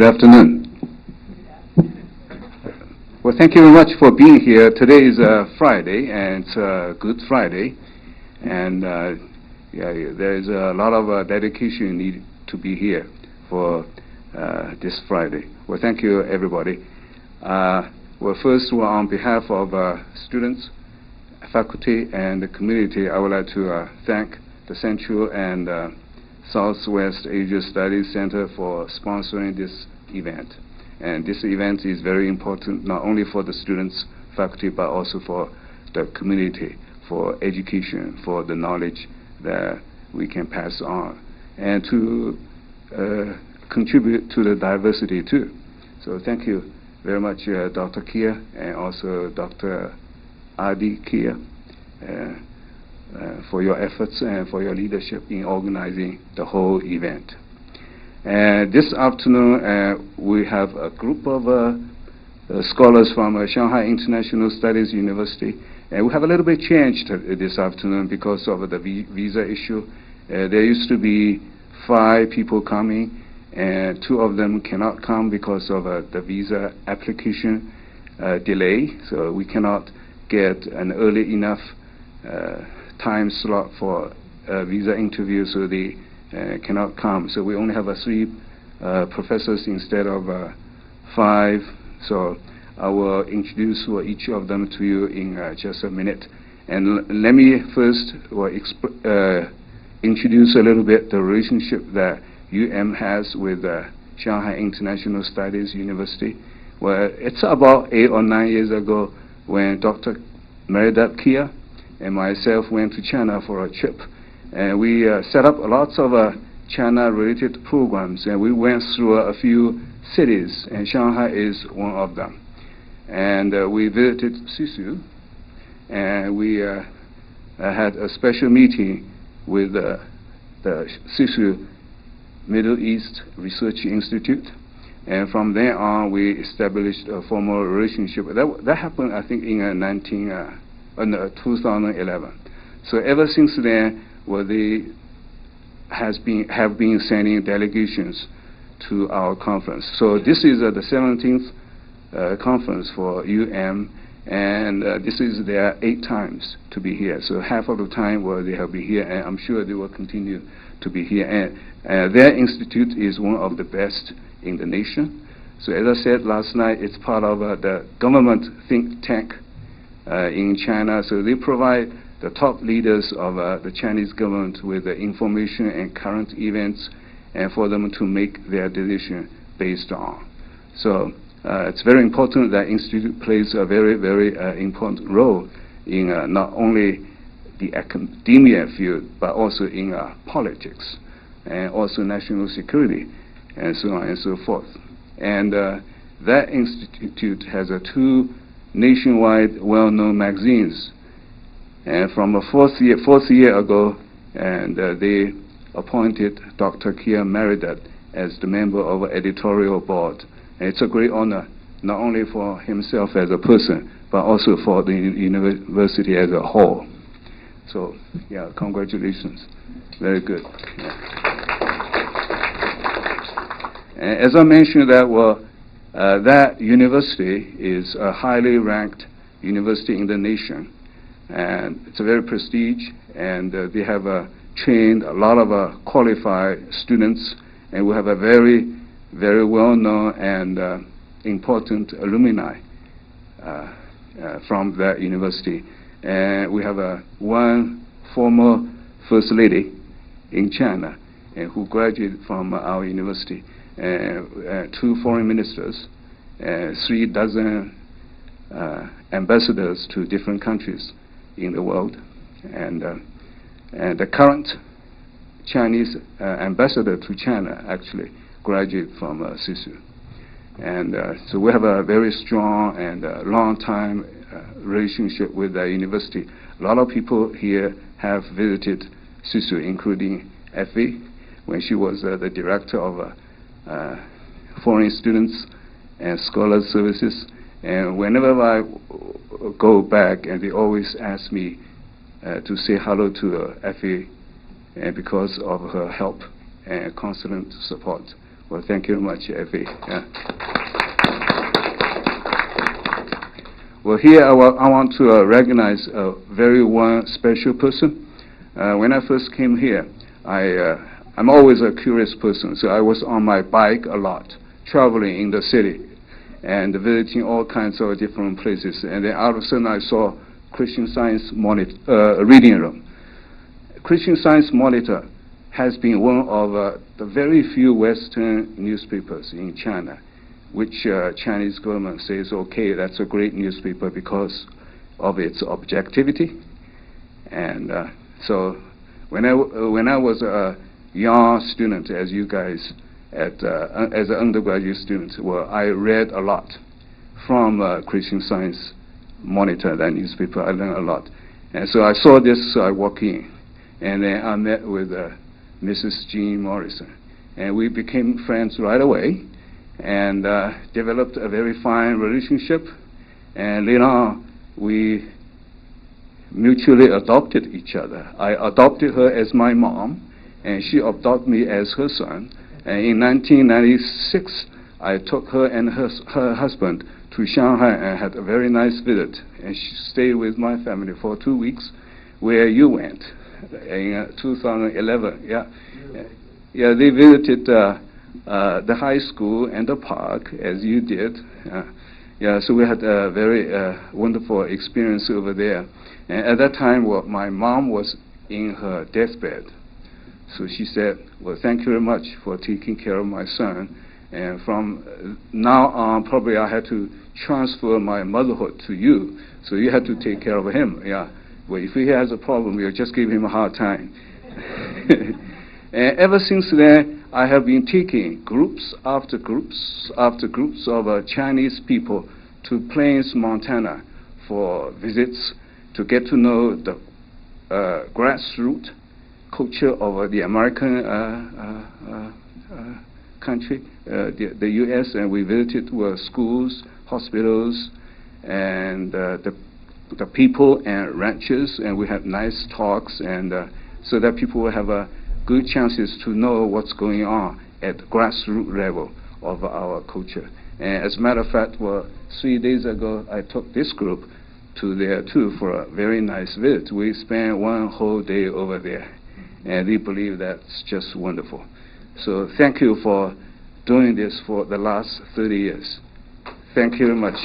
Good afternoon. Well, thank you very much for being here. Today is Friday, and it's Good Friday. And there is a lot of dedication needed to be here for this Friday. Well, thank you, everybody. Well, first, on behalf of students, faculty, and the community, I would like to thank the Central and Southwest Asia Studies Center for sponsoring this event. And this event is very important not only for the students, faculty, but also for the community, for education, for the knowledge that we can pass on, and to contribute to the diversity too. So thank you very much, Dr. Kia, and also Dr. Adi Kia, for your efforts and for your leadership in organizing the whole event. And this afternoon, we have a group of scholars from Shanghai International Studies University. And we have a little bit changed this afternoon because of the visa issue. There used to be 5 people coming, and 2 of them cannot come because of the visa application delay. So we cannot get an early enough time slot for a visa interview, so they cannot come. So we only have 3 professors instead of 5. So I will introduce each of them to you in just a minute. And let me first introduce a little bit the relationship that has with Shanghai International Studies University. Well, it's about 8 or 9 years ago when Dr. Meredith Kia and myself went to China for a trip. And we set up lots of China-related programs, and we went through a few cities, and Shanghai is one of them. And we visited Sisu, and we had a special meeting with the Sisu Middle East Research Institute. And from there on, we established a formal relationship. That happened, I think, in 2011. So ever since then, they have been sending delegations to our conference. So this is the 17th conference for and this is their 8th times to be here. So half of the time they have been here, and I'm sure they will continue to be here. And their institute is one of the best in the nation. So as I said last night, it's part of the government think tank in China. So they provide the top leaders of the Chinese government with the information and current events, and for them to make their decision based on. So it's very important that institute plays a very, very important role in not only the academia field, but also in politics, and also national security, and so on and so forth. And that institute has 2 nationwide well-known magazines. And from a fourth year ago, and they appointed Dr. Kia Meredith as the member of the editorial board. And it's a great honor, not only for himself as a person, but also for the university as a whole. So, yeah, congratulations. Very good. Yeah. And as I mentioned, that university is a highly ranked university in the nation. And it's a very prestige, and they have trained a lot of qualified students, and we have a very, very well-known and important alumni from that university. And we have one former First Lady in China who graduated from our university, 2 foreign ministers, 3 dozen ambassadors to different countries in the world, and the current Chinese ambassador to China actually graduated from Sisu. And so we have a very strong and long-time relationship with the university. A lot of people here have visited Sisu, including Effie, when she was the director of foreign students and scholar services. And whenever I go back, and they always ask me to say hello to Effie because of her help and constant support. Well, thank you very much, Effie. Yeah. Well, here I want to recognize a very one special person. When I first came here, I'm always a curious person, so I was on my bike a lot, traveling in the city and visiting all kinds of different places. And then all of a sudden I saw Christian Science reading room. Christian Science Monitor has been one of the very few Western newspapers in China, which Chinese government says, okay, that's a great newspaper because of its objectivity. And so when I was a young student, as you guys, as an undergraduate student, well, I read a lot from Christian Science Monitor, that newspaper. I learned a lot. And so I saw this, so I walked in. And then I met with Mrs. Jean Morrison. And we became friends right away and developed a very fine relationship. And later on, we mutually adopted each other. I adopted her as my mom, and she adopted me as her son. And in 1996, I took her and her husband to Shanghai and had a very nice visit. And she stayed with my family for 2 weeks, where you went in 2011. Yeah, yeah. They visited the high school and the park, as you did. Yeah, so we had a very wonderful experience over there. And at that time, well, my mom was in her deathbed. So she said, well, thank you very much for taking care of my son. And from now on, probably I had to transfer my motherhood to you. So you had to take care of him. Yeah. Well, if he has a problem, you'll just give him a hard time. And ever since then, I have been taking groups after groups after groups of Chinese people to Plains, Montana for visits to get to know the grassroots culture of the American country, the U.S., and we visited schools, hospitals, and the people and ranchers, and we had nice talks, and so that people will have good chances to know what's going on at grassroots level of our culture. And as a matter of fact, well, 3 days ago, I took this group to there too for a very nice visit. We spent one whole day over there, and they believe that's just wonderful. So thank you for doing this for the last 30 years. Thank you very much.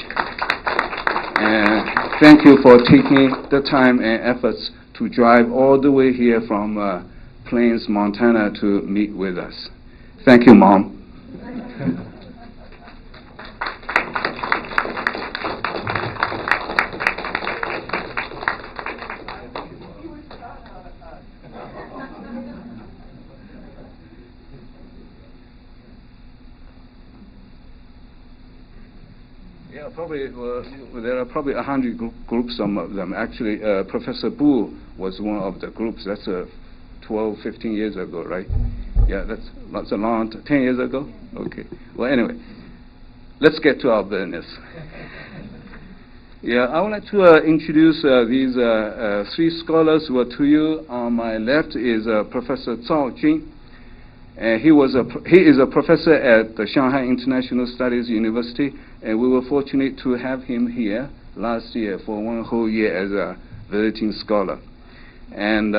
And thank you for taking the time and efforts to drive all the way here from Plains, Montana to meet with us. Thank you, Mom. Yeah, probably there are probably 100 groups. Some of them actually. Professor Boo was one of the groups. That's 12, 15 years ago, right? Yeah, that's a long 10 years ago. Okay. Well, anyway, let's get to our business. Yeah, I would like to introduce these three scholars who are to you. On my left is Professor Zhao Jun. He is a professor at the Shanghai International Studies University, and we were fortunate to have him here last year for one whole year as a visiting scholar. And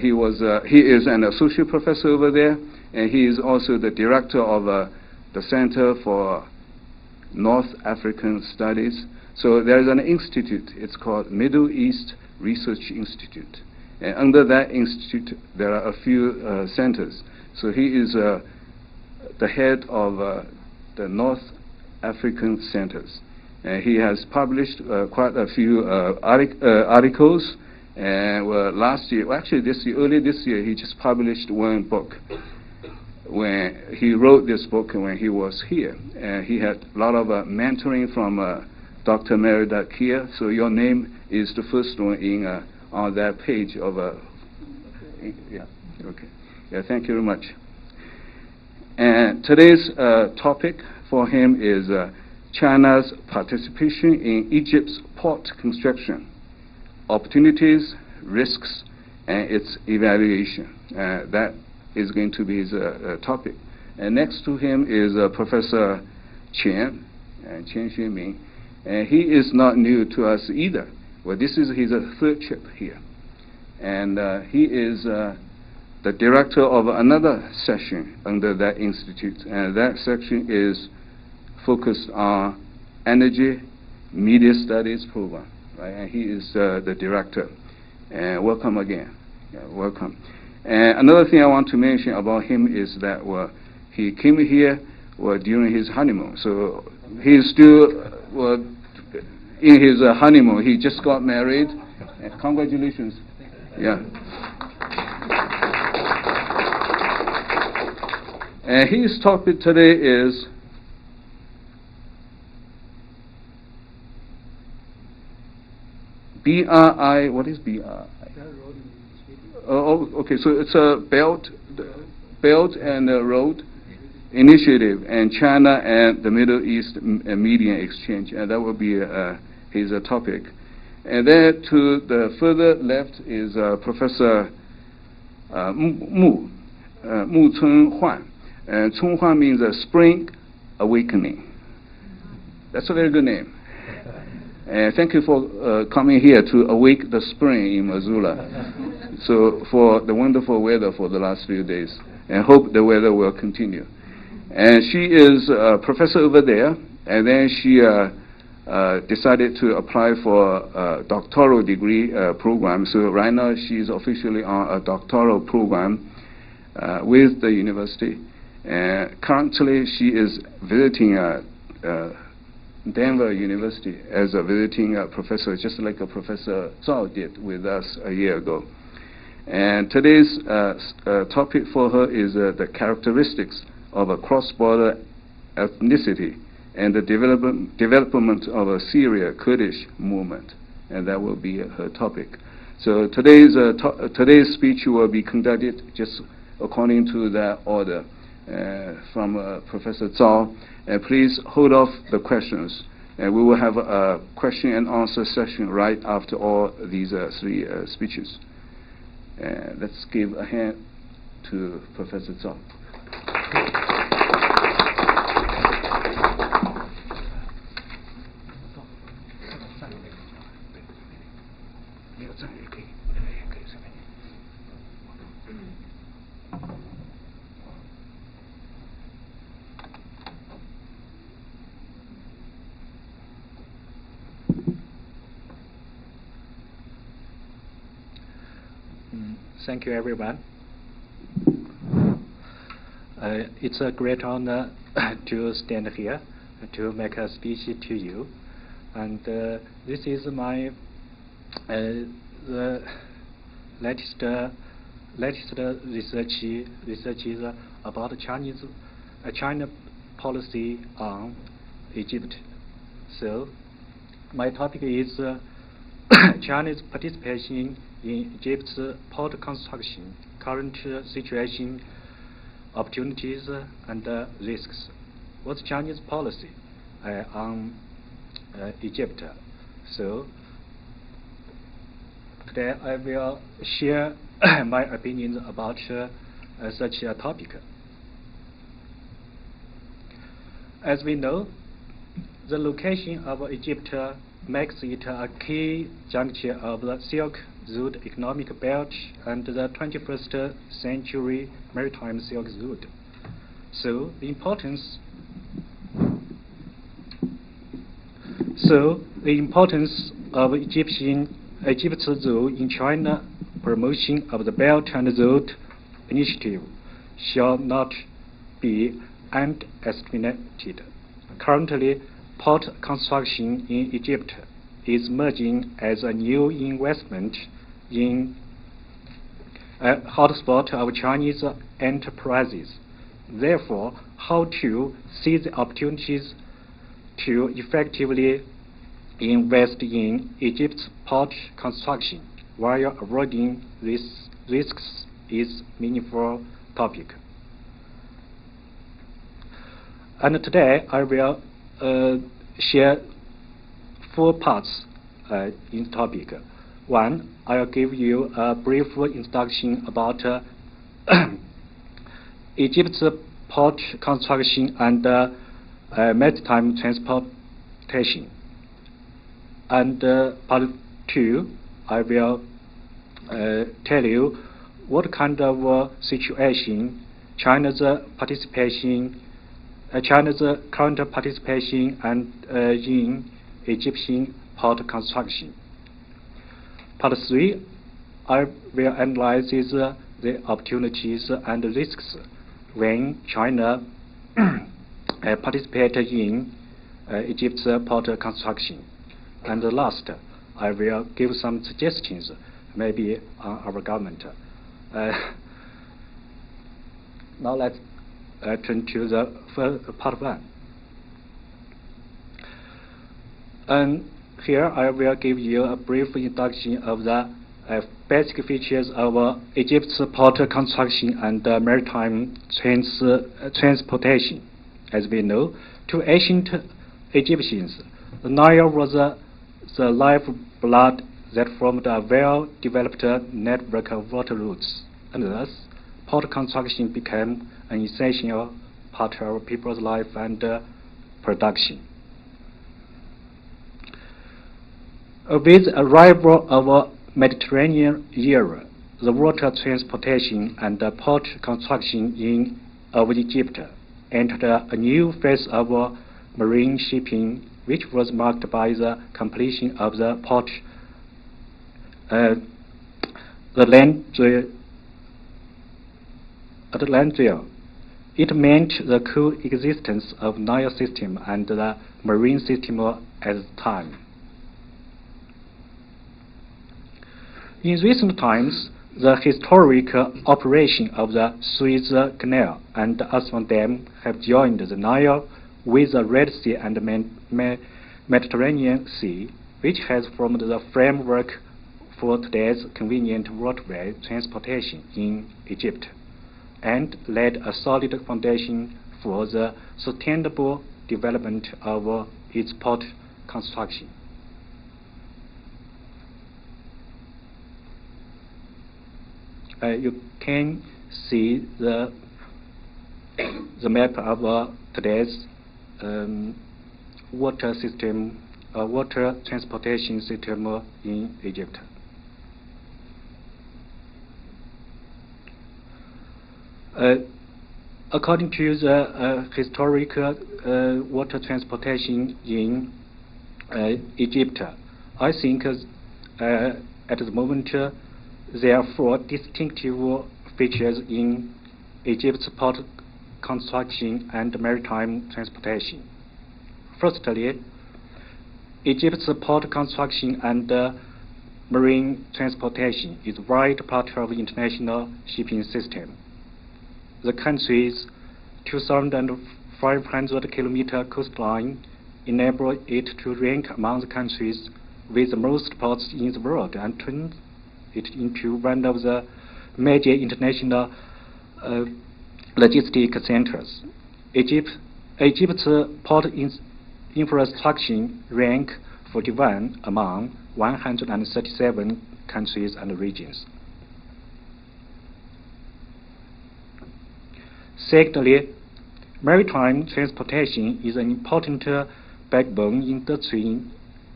he is an associate professor over there, and he is also the director of the Center for North African Studies. So there is an institute. It's called Middle East Research Institute. And under that institute, there are a few centers. So he is the head of the North African centers. And he has published quite a few articles. And last year, well, actually early this year, he just published one book. When he wrote this book when he was here, and he had a lot of mentoring from Dr. Meredith here. So your name is the first one in on that page of yeah. Okay. Yeah, thank you very much. And today's topic for him is China's participation in Egypt's port construction, opportunities, risks, and its evaluation. That is going to be his topic. And next to him is Professor Chen Xueming. And he is not new to us either. Well, this is his third trip here. And he is the director of another section under that institute. And that section is focused on energy media studies program. Right? And he is the director. And welcome again. Yeah, welcome. And another thing I want to mention about him is that he came here during his honeymoon. So he's still in his honeymoon. He just got married. Congratulations. Yeah. And his topic today is BRI. What is BRI? Oh, okay. So it's a Belt and Road Initiative, and China and the Middle East Media Exchange, and that will be his topic. And then to the further left is Professor Mu Chun Huan. And Chun Huan means spring awakening. That's a very good name. And thank you for coming here to awake the spring in Missoula. So for the wonderful weather for the last few days, and hope the weather will continue. And she is a professor over there, and then she decided to apply for a doctoral degree program. So right now she's officially on a doctoral program with the university. And currently she is visiting Denver University as a visiting professor, just like Professor Zhao did with us a year ago. And today's topic for her is the characteristics of a cross-border ethnicity and the development of a Syria Kurdish movement, and that will be her topic. So today's speech will be conducted just according to that order from Professor Zhao. Please hold off the questions, and we will have a question and answer session right after all these three speeches. Let's give a hand to Professor Zhao. Thank you, everyone. It's a great honor to stand here to make a speech to you. And this is my the latest research is about China policy on Egypt. So my topic is China's participation in Egypt's port construction, current situation, opportunities and risks. What's Chinese policy on Egypt? So today I will share my opinions about such a topic. As we know, the location of Egypt makes it a key juncture of the Silk Road economic belt and the 21st century maritime Silk Road. So the importance of Egypt's role in China promotion of the Belt and Road Initiative shall not be underestimated. Currently, port construction in Egypt is emerging as a new investment in a hotspot of Chinese enterprises. Therefore, how to seize the opportunities to effectively invest in Egypt's port construction while avoiding these risks is a meaningful topic. And today I will share 4 parts in the topic. One, I'll give you a brief introduction about Egypt's port construction and maritime transportation. And part 2, I will tell you what kind of situation China's current participation and in Egyptian port construction. Part 3, I will analyze the opportunities and risks when China participated in Egypt's port construction. And last, I will give some suggestions, maybe on our government. Now let's turn to the first part 1. And here I will give you a brief introduction of the basic features of Egypt's port construction and maritime transportation. As we know, to ancient Egyptians, the Nile was the lifeblood that formed a well-developed network of water routes, and thus port construction became an essential part of people's life and production. With the arrival of Mediterranean era, the water transportation and port construction of Egypt entered a new phase of marine shipping, which was marked by the completion of the port, the land rail. It meant the coexistence of Nile system and the marine system at the time. In recent times, the historic operation of the Suez Canal and Aswan Dam have joined the Nile with the Red Sea and the Mediterranean Sea, which has formed the framework for today's convenient waterway transportation in Egypt, and laid a solid foundation for the sustainable development of its port construction. You can see the map of today's water system, water transportation system in Egypt. According to the historic water transportation in Egypt, I think at the moment there are 4 distinctive features in Egypt's port construction and maritime transportation. Firstly, Egypt's port construction and marine transportation is a vital part of the international shipping system. The country's 2,500-kilometer coastline enables it to rank among the countries with the most ports in the world and turns it into one of the major international logistic centers. Egypt's port infrastructure rank 41 among 137 countries and regions. Secondly, maritime transportation is an important backbone industry in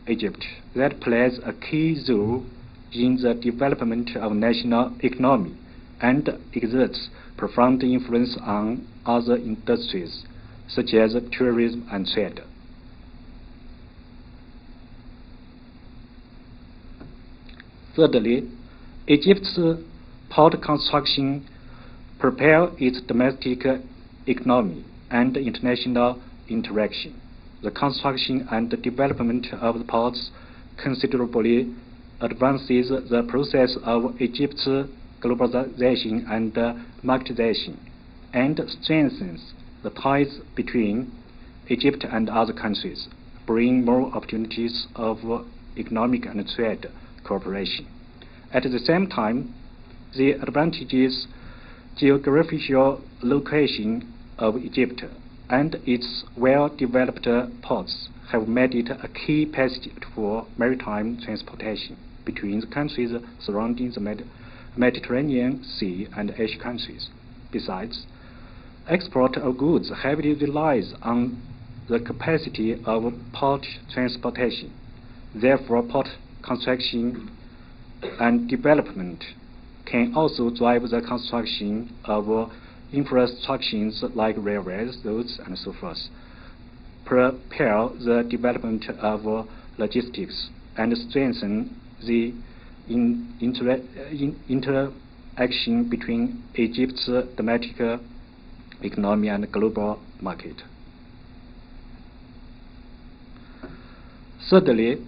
Egypt that plays a key role in the development of national economy and exerts profound influence on other industries such as tourism and trade. Thirdly, Egypt's port construction propels its domestic economy and international interaction. The construction and development of the ports considerably advances the process of Egypt's globalization and marketization, and strengthens the ties between Egypt and other countries, bringing more opportunities of economic and trade cooperation. At the same time, the advantageous geographical location of Egypt and its well-developed ports have made it a key passage for maritime transportation between the countries surrounding the Mediterranean Sea and Asian countries. Besides, export of goods heavily relies on the capacity of port transportation. Therefore, port construction and development can also drive the construction of infrastructures like railways, roads, and so forth, propel the development of logistics, and strengthen the interaction between Egypt's domestic economy and global market. Thirdly,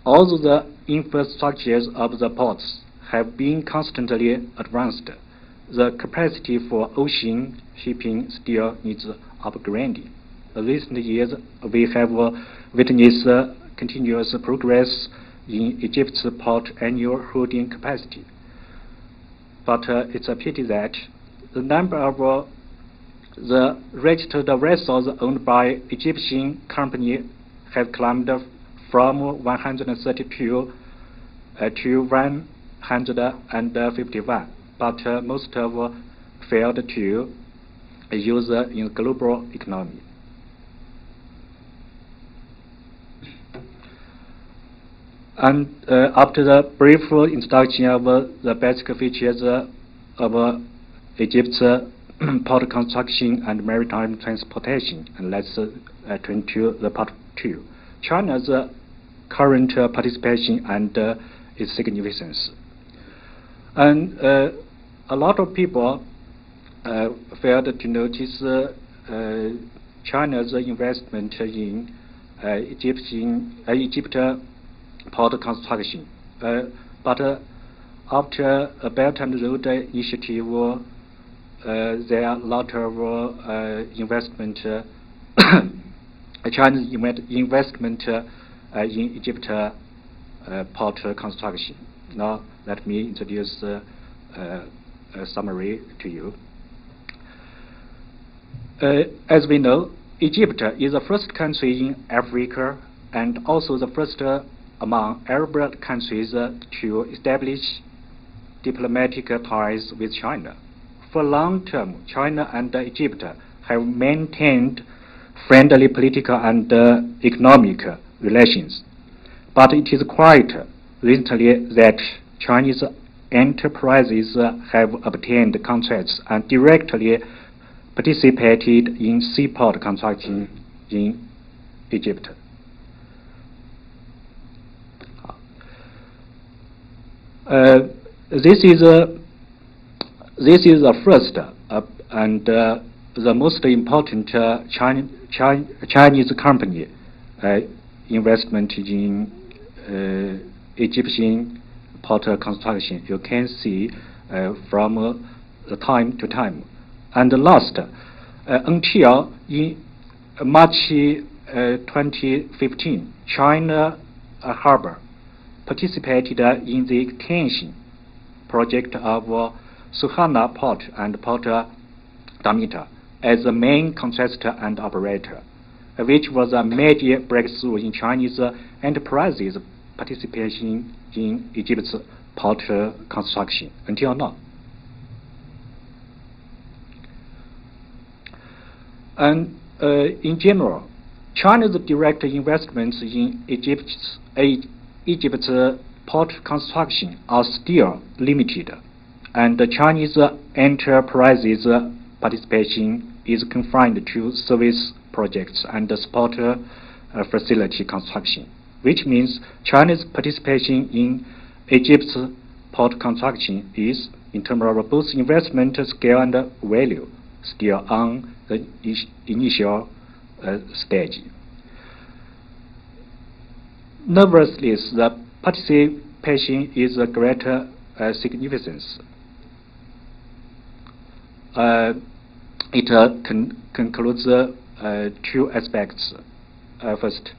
although the infrastructures of the ports have been constantly advanced, the capacity for ocean shipping still needs upgrading. In recent years, we have witnessed continuous progress in Egypt's port annual holding capacity. But it's a pity that the number of the registered vessels owned by Egyptian companies have climbed from 132 to 151, but most have failed to use in global economy. And after the brief introduction of the basic features of Egypt's port construction and maritime transportation, and let's turn to the part 2. China's current participation and its significance. And a lot of people failed to notice China's investment in Egypt port construction. But after a Belt and Road Initiative, there are a lot of investment, Chinese investment in Egypt port construction. Now, let me introduce a summary to you. As we know, Egypt is the first country in Africa and also the first among Arab countries to establish diplomatic ties with China. For long term, China and Egypt have maintained friendly political and economic relations. But it is quite recently that Chinese enterprises have obtained contracts and directly participated in seaport construction in Egypt. This is the first and the most important Chinese company investment in Egyptian port construction. You can see from the time to time. And last, until in March 2015, China Harbor participated in the extension project of Suhana Port and Port Damietta as the main contractor and operator, which was a major breakthrough in Chinese enterprises' participation in Egypt's port construction until now. And in general, China's direct investments in Egypt's port construction are still limited, and the Chinese enterprises' participation is confined to service projects and support facility construction, which means China's participation in Egypt's port construction is, in terms of both investment scale and value, still on the initial stage. Nevertheless, the participation is a greater significance. It concludes two aspects. First,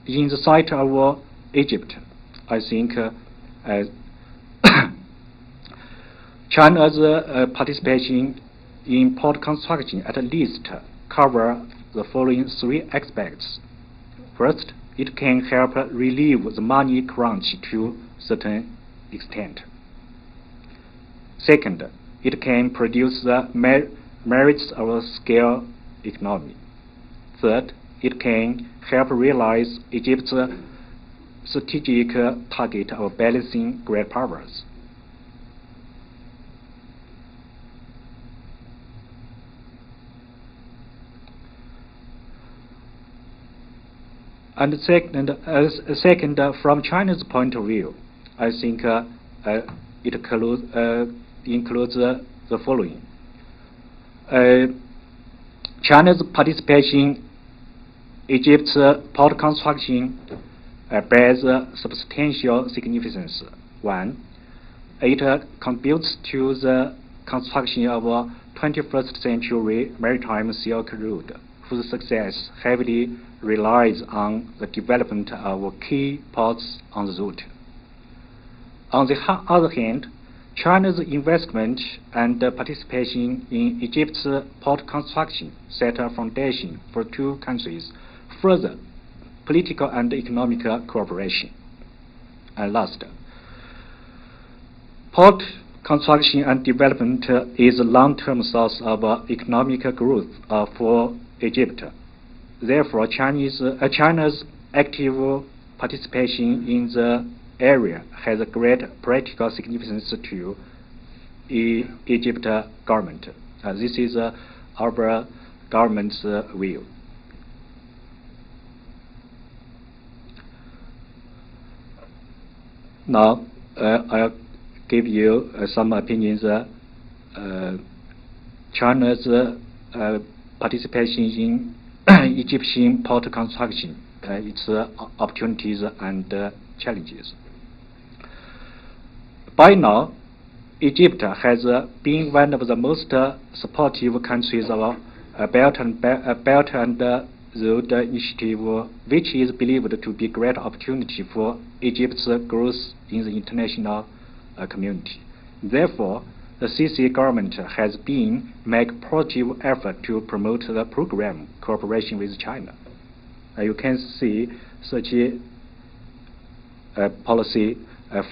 in the site of Egypt, I think China's participation in port construction at least cover the following three aspects. First, it can help relieve the money crunch to a certain extent. Second, it can produce the merits of a scale economy. Third, it can help realize Egypt's strategic target of balancing great powers. And second, from China's point of view, I think it includes the following. China's participation in Egypt's port construction bears substantial significance. One, it contributes to the construction of a 21st century maritime Silk Road, whose success heavily relies on the development of key ports on the route. On the other hand, China's investment and participation in Egypt's port construction set a foundation for two countries' further political and economic cooperation. And last, port construction and development is a long-term source of economic growth for Egypt. Therefore, China's active participation in the area has a great practical significance to Egypt government. This is our government's view. Now, I'll give you some opinions. China's participation in Egyptian port construction, its opportunities and challenges. By now, Egypt has been one of the most supportive countries of Belt and Road Initiative, which is believed to be a great opportunity for Egypt's growth in the international community. Therefore, the CC government has been making positive effort to promote the program cooperation with China. You can see such a policy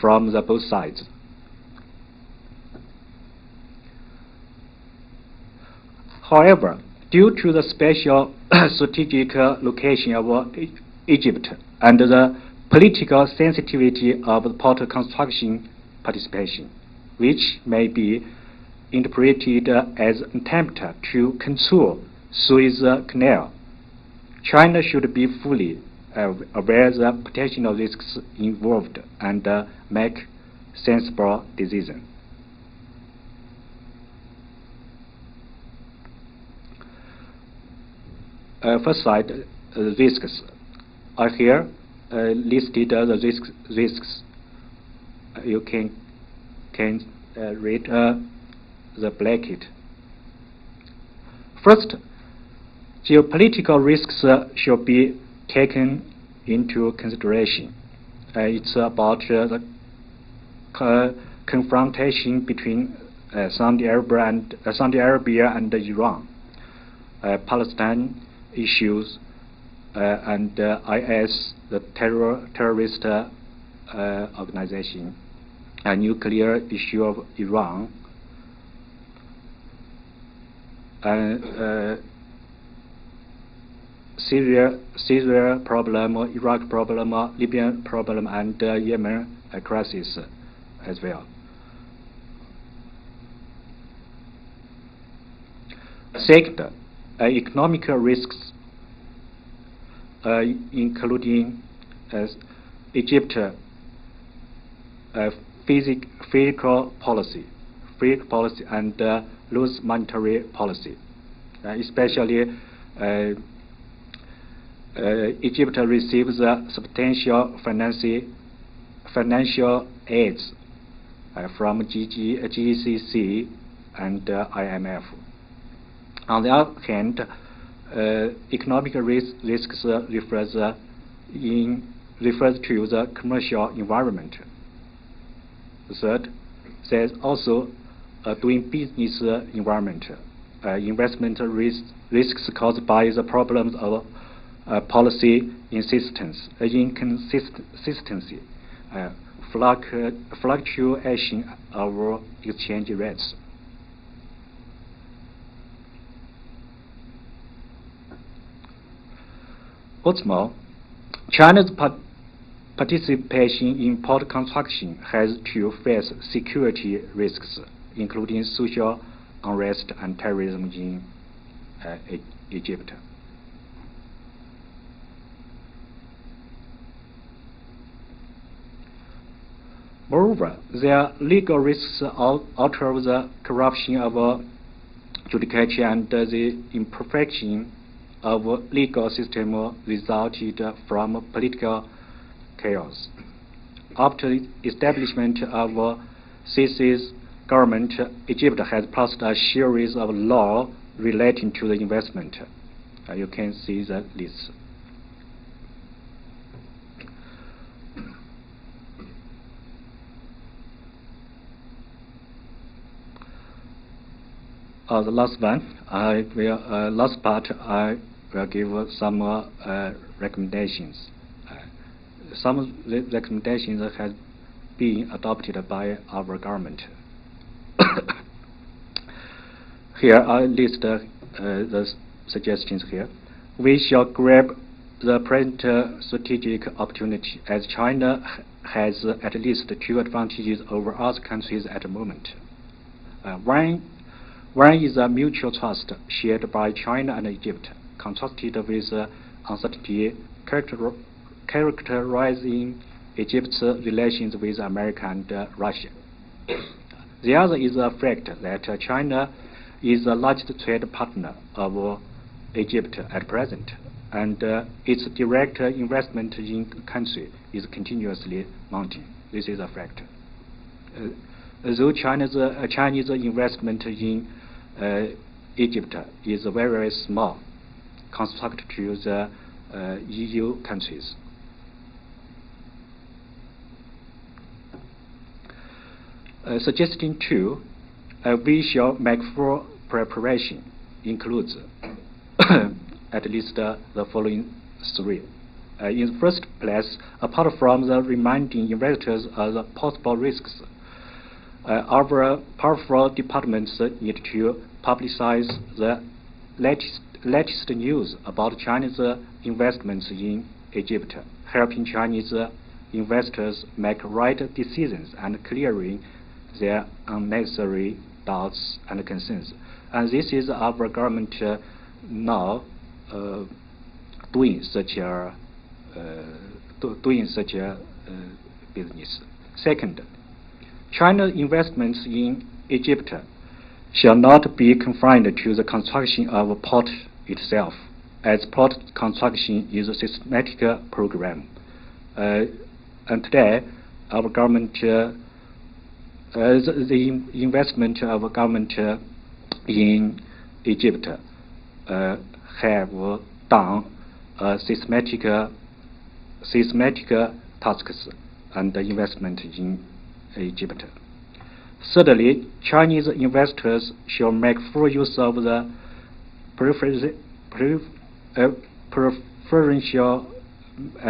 from both sides. However, due to the special strategic location of Egypt and the political sensitivity of the port construction participation, which may be interpreted as an attempt to control Suez Canal, China should be fully aware of the potential risks involved and make sensible decisions. First side, risks. I here listed the risks. You can read the bracket. First, geopolitical risks should be taken into consideration. It's about the confrontation between Saudi Arabia and Iran, Palestine issues, and IS, the terrorist organization, a nuclear issue of Iran, Syria problem, Iraq problem, Libya problem, and Yemen crisis as well. Second, economic risks, including Egypt fiscal policy and loose monetary policy. Especially, Egypt receives substantial financial aids from GCC and IMF. On the other hand, economic risks refers to the commercial environment. Third, there's also doing business environment, investment risks caused by the problems of policy inconsistency, fluctuation of exchange rates. What's more, China's participation in port construction has to face security risks, including social unrest and terrorism in Egypt. Moreover, there are legal risks out of the corruption of judicature and the imperfection of legal system resulted from political chaos. After the establishment of Sisi's government, Egypt has passed a series of laws relating to the investment. You can see the list. The last one, last part, I will give some recommendations. Some of the recommendations have been adopted by our government. Here I list the suggestions here. We shall grab the present strategic opportunity, as China has at least two advantages over other countries at the moment. One is a mutual trust shared by China and Egypt, contrasted with uncertainty characterizing Egypt's relations with America and Russia. The other is the fact that China is the largest trade partner of Egypt at present, and its direct investment in the country is continuously mounting. This is a fact. Though Chinese investment in Egypt is very, very small, compared to the EU countries. Suggesting two, we shall make full preparation includes at least the following three. In the first place, apart from the reminding investors of the possible risks, our powerful departments need to publicize the latest news about China's investments in Egypt, helping Chinese investors make right decisions and clearing their unnecessary doubts and concerns. And this is our government now doing such a business. Second, China's investments in Egypt shall not be confined to the construction of a port itself, as port construction is a systematic program. And today, our government, the investment of government in Egypt have done systematic tasks and investment in Egypt. Thirdly, Chinese investors shall make full use of the preferential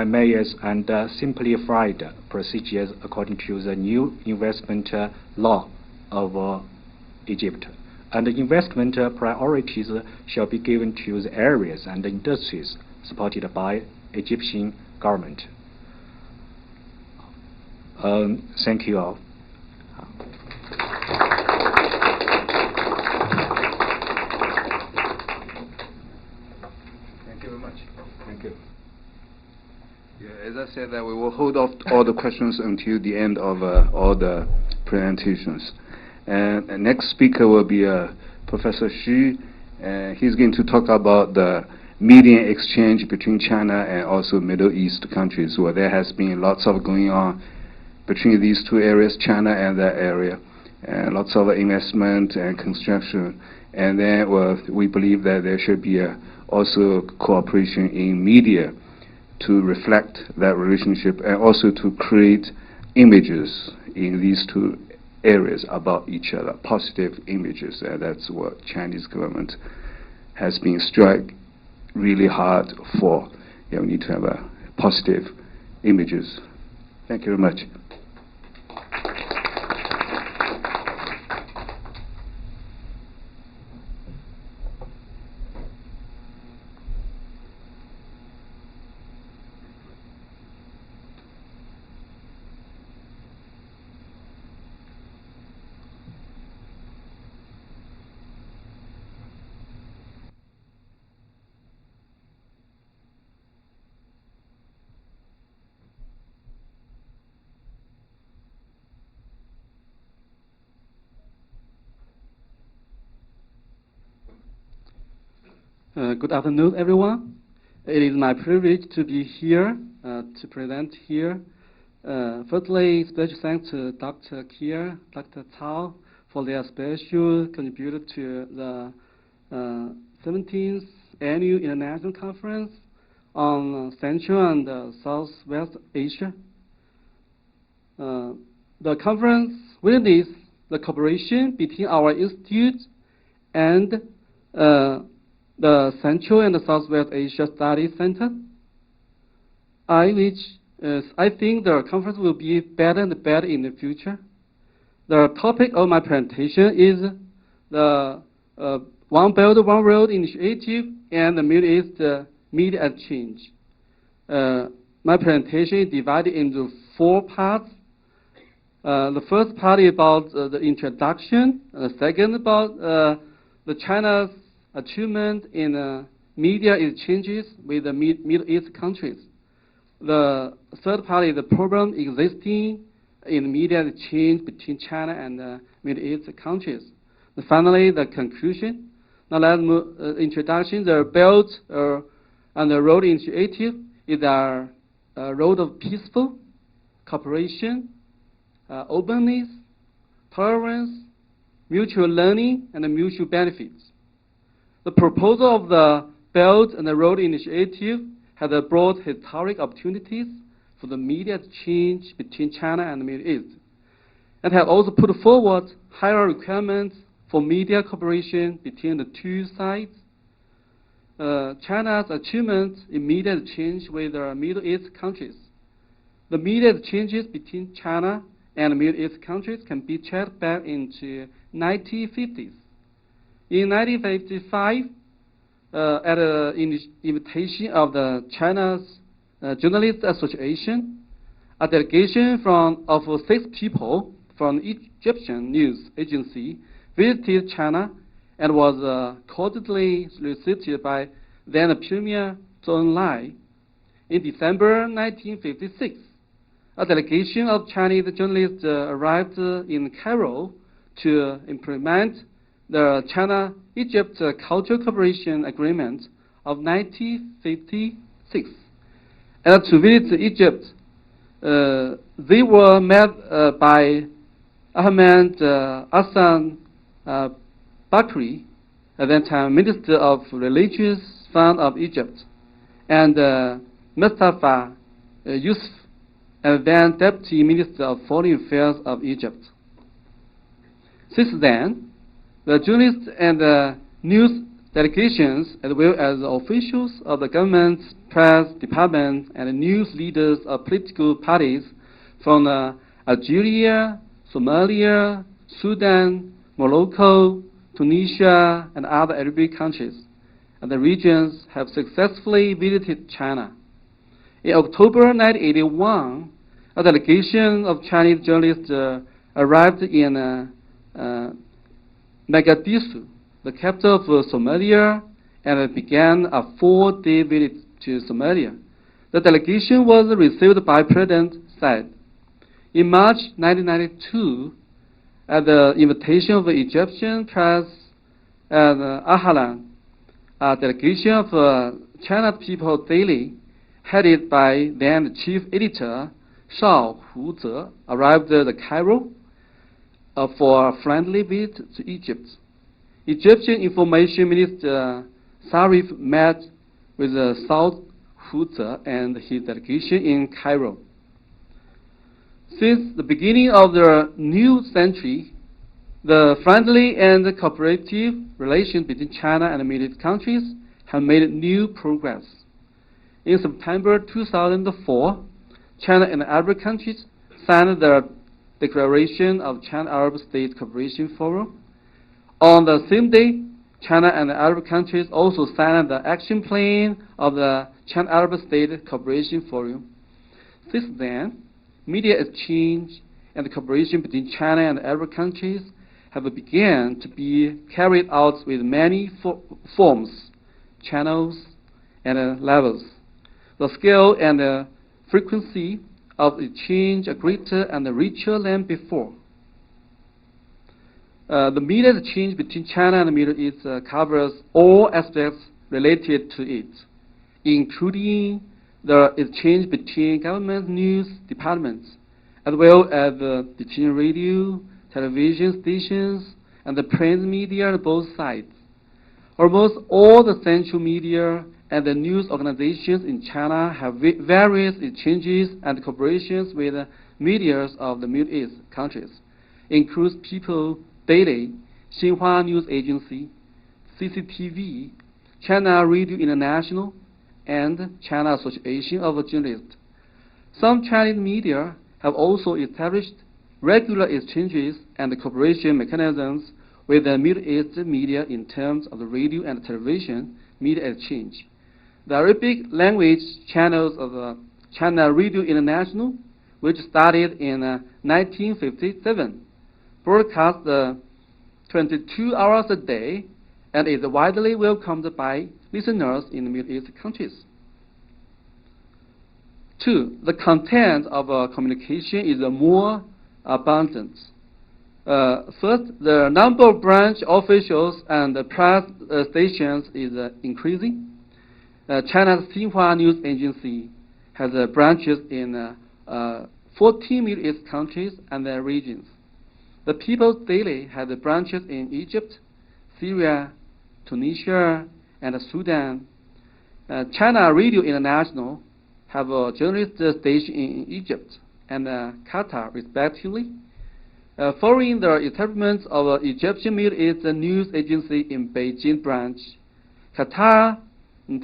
measures and simplified procedures according to the new investment law of Egypt. And the investment priorities shall be given to the areas and industries supported by Egyptian government. Thank you all. Thank you very much. Thank you. Yeah, as I said, that we will hold off all the questions until the end of all the presentations. And the next speaker will be Professor Xu. He's going to talk about the median exchange between China and also Middle East countries, where there has been lots of going on between these two areas, China and that area, and lots of investment and construction. And then we believe that there should be also cooperation in media to reflect that relationship and also to create images in these two areas about each other, positive images. That's what Chinese government has been striving really hard for. We need to have positive images. Thank you very much. Good afternoon, everyone. It is my privilege to be here to present here. Firstly, special thanks to Dr. Kier, Dr. Cao for their special contribution to the 17th Annual International Conference on Central and Southwest Asia. The conference witnessed the cooperation between our institute and the Central and Southwest Asia Studies Center. I think the conference will be better and better in the future. The topic of my presentation is the One Belt, One Road initiative and the Middle East media exchange. My presentation is divided into 4 parts. The first part is about the introduction. The second about the China's achievement in media exchanges with the Middle East countries. The third part is the problem existing in media exchange between China and Middle East countries. And finally, the conclusion. Now let's move introduction. The Belt and the Road Initiative is a road of peaceful cooperation, openness, tolerance, mutual learning, and mutual benefits. The proposal of the Belt and the Road Initiative has brought historic opportunities for the media exchange between China and the Middle East, and have also put forward higher requirements for media cooperation between the two sides. China's achievements in media exchange with the Middle East countries. The media exchanges between China and the Middle East countries can be tracked back into 1950s. In 1955, at the invitation of the China's Journalists Association, a delegation of 6 people from the Egyptian news agency visited China and was cordially received by then Premier Zhou Enlai. In December 1956, a delegation of Chinese journalists arrived in Cairo to implement the China-Egypt Cultural Cooperation Agreement of 1956. And to visit Egypt, they were met by Ahmed Hassan Bakri, at that time Minister of Religious Fund of Egypt, and Mustafa Yusuf, and then Deputy Minister of Foreign Affairs of Egypt. Since then, the journalists and news delegations, as well as the officials of the government's press department and news leaders of political parties from Algeria, Somalia, Sudan, Morocco, Tunisia, and other Arabic countries and the regions have successfully visited China. In October 1981, a delegation of Chinese journalists arrived in Mogadishu, the capital of Somalia, and began a 4-day visit to Somalia. The delegation was received by President Said. In March 1992, at the invitation of the Egyptian press and Ahlan, a delegation of China People Daily, headed by then chief editor Shao Huze, arrived at Cairo for a friendly visit to Egypt. Egyptian Information Minister Sarif met with Saud Huze and his delegation in Cairo. Since the beginning of the new century, the friendly and cooperative relations between China and the Middle East countries have made new progress. In September 2004, China and the Arab countries signed the Declaration of China-Arab State Cooperation Forum. On the same day, China and the Arab countries also signed the action plan of the China-Arab State Cooperation Forum. Since then, media exchange and cooperation between China and the Arab countries have begun to be carried out with many forms, channels, and levels. The scale and frequency of exchange are greater and richer than before. The media exchange between China and the Middle East covers all aspects related to it, including the exchange between government news departments, as well as between radio, television stations, and the print media on both sides. Almost all the central media and the news organizations in China have various exchanges and cooperations with medias of the Middle East countries, includes People Daily, Xinhua News Agency, CCTV, China Radio International, and China Association of Journalists. Some Chinese media have also established regular exchanges and cooperation mechanisms with the Middle East media in terms of the radio and television media exchange. The Arabic language channels of China Radio International, which started in 1957, broadcast 22 hours a day and is widely welcomed by listeners in the Middle East countries. 2. The content of communication is more abundant. First, the number of branch officials and press stations is increasing. China's Xinhua News Agency has branches in 14 Middle East countries and their regions. The People's Daily has branches in Egypt, Syria, Tunisia, and Sudan. China Radio International have a journalist station in Egypt and Qatar, respectively. Following the establishment of Egyptian Middle East News Agency in Beijing branch, Qatar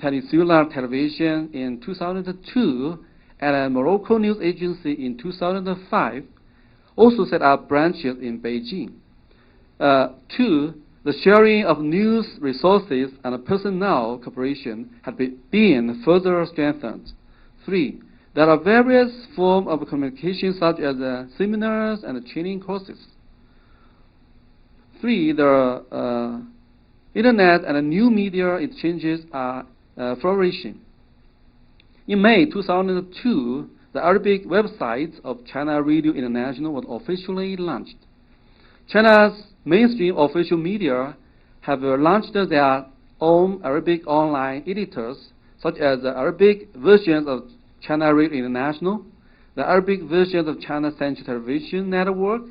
Peninsular Television in 2002 and Morocco News Agency in 2005 also set up branches in Beijing. 2. The sharing of news resources and personnel cooperation has been further strengthened. 3. There are various forms of communication such as seminars and training courses. 3. The Internet and new media exchanges are flourishing. In May 2002, the Arabic website of China Radio International was officially launched. China's mainstream official media have launched their own Arabic online editors, such as the Arabic versions of China Radio International, the Arabic versions of China Central Television Network,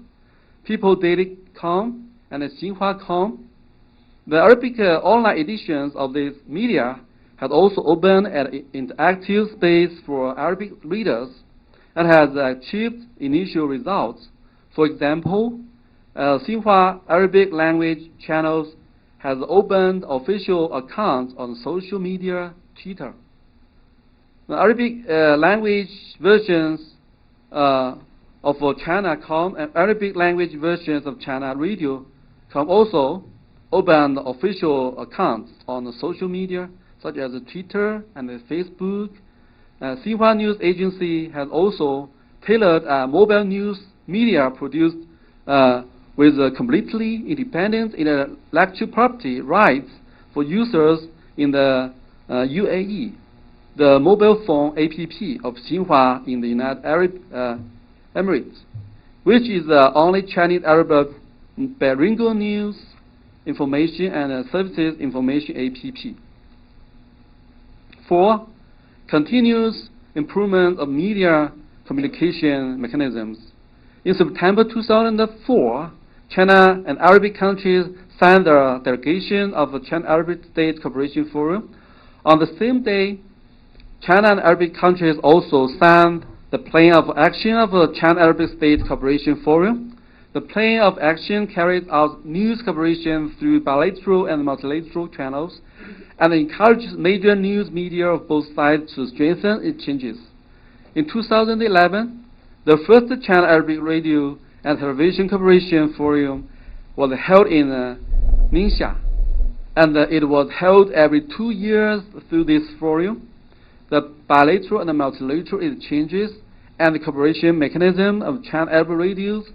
People Daily.com, and Xinhua.com. The Arabic online editions of these media has also opened an interactive space for Arabic readers and has achieved initial results. For example, Xinhua Arabic language channels has opened official accounts on social media, Twitter. The Arabic language versions of China.com and Arabic language versions of China Radio.com also opened official accounts on social media, such as Twitter and Facebook. Xinhua News Agency has also tailored mobile news media produced with completely independent intellectual property rights for users in the UAE, the mobile phone app of Xinhua in the United Arab Emirates, which is the only Chinese Arabic bilingual news, information, and services information app. 4. Continuous improvement of media communication mechanisms. In September 2004, China and Arabic countries signed the delegation of the China Arabic State Cooperation Forum. On the same day, China and Arabic countries also signed the Plan of Action of the China Arabic State Cooperation Forum. The Plan of Action carries out news cooperation through bilateral and multilateral channels and encourages major news media of both sides to strengthen exchanges. In 2011, the first China Arabic Radio and Television Cooperation Forum was held in Ningxia, and it was held every 2 years through this forum. The bilateral and multilateral exchanges and the cooperation mechanism of China Arabic radios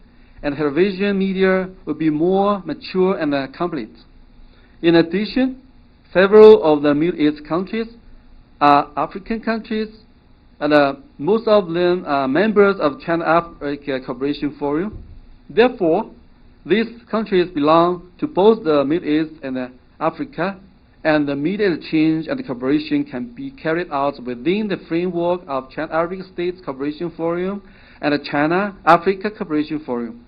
and television media will be more mature and complete. In addition, several of the Middle East countries are African countries, and most of them are members of China Africa Cooperation Forum. Therefore, these countries belong to both the Middle East and Africa, and the media exchange and cooperation can be carried out within the framework of China Arabic States Cooperation Forum and the China-Africa Cooperation Forum.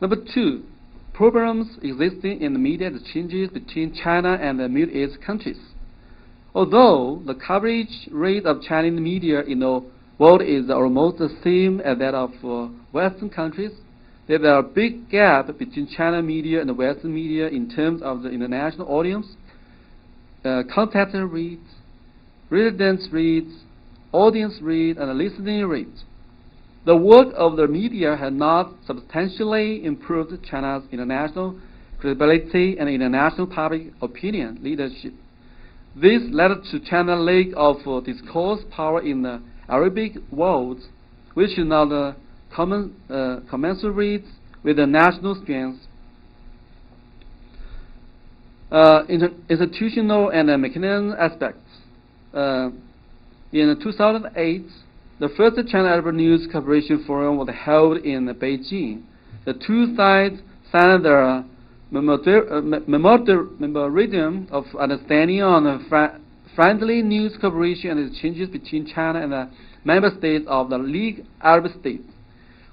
Number 2, problems existing in the media exchanges between China and the Middle East countries. Although the coverage rate of Chinese media in the world is almost the same as that of Western countries, there are a big gap between China media and the Western media in terms of the international audience, contact rates, residence rates, audience rate, and listening rate. The work of the media has not substantially improved China's international credibility and international public opinion leadership. This led to China's lack of discourse power in the Arabic world, which is not commensurate with the national strength. Institutional and mechanism aspects. In 2008, the first China-Arab News Cooperation Forum was held in Beijing. The two sides signed the memorandum of understanding on friendly news cooperation and exchanges between China and the member states of the League Arab States,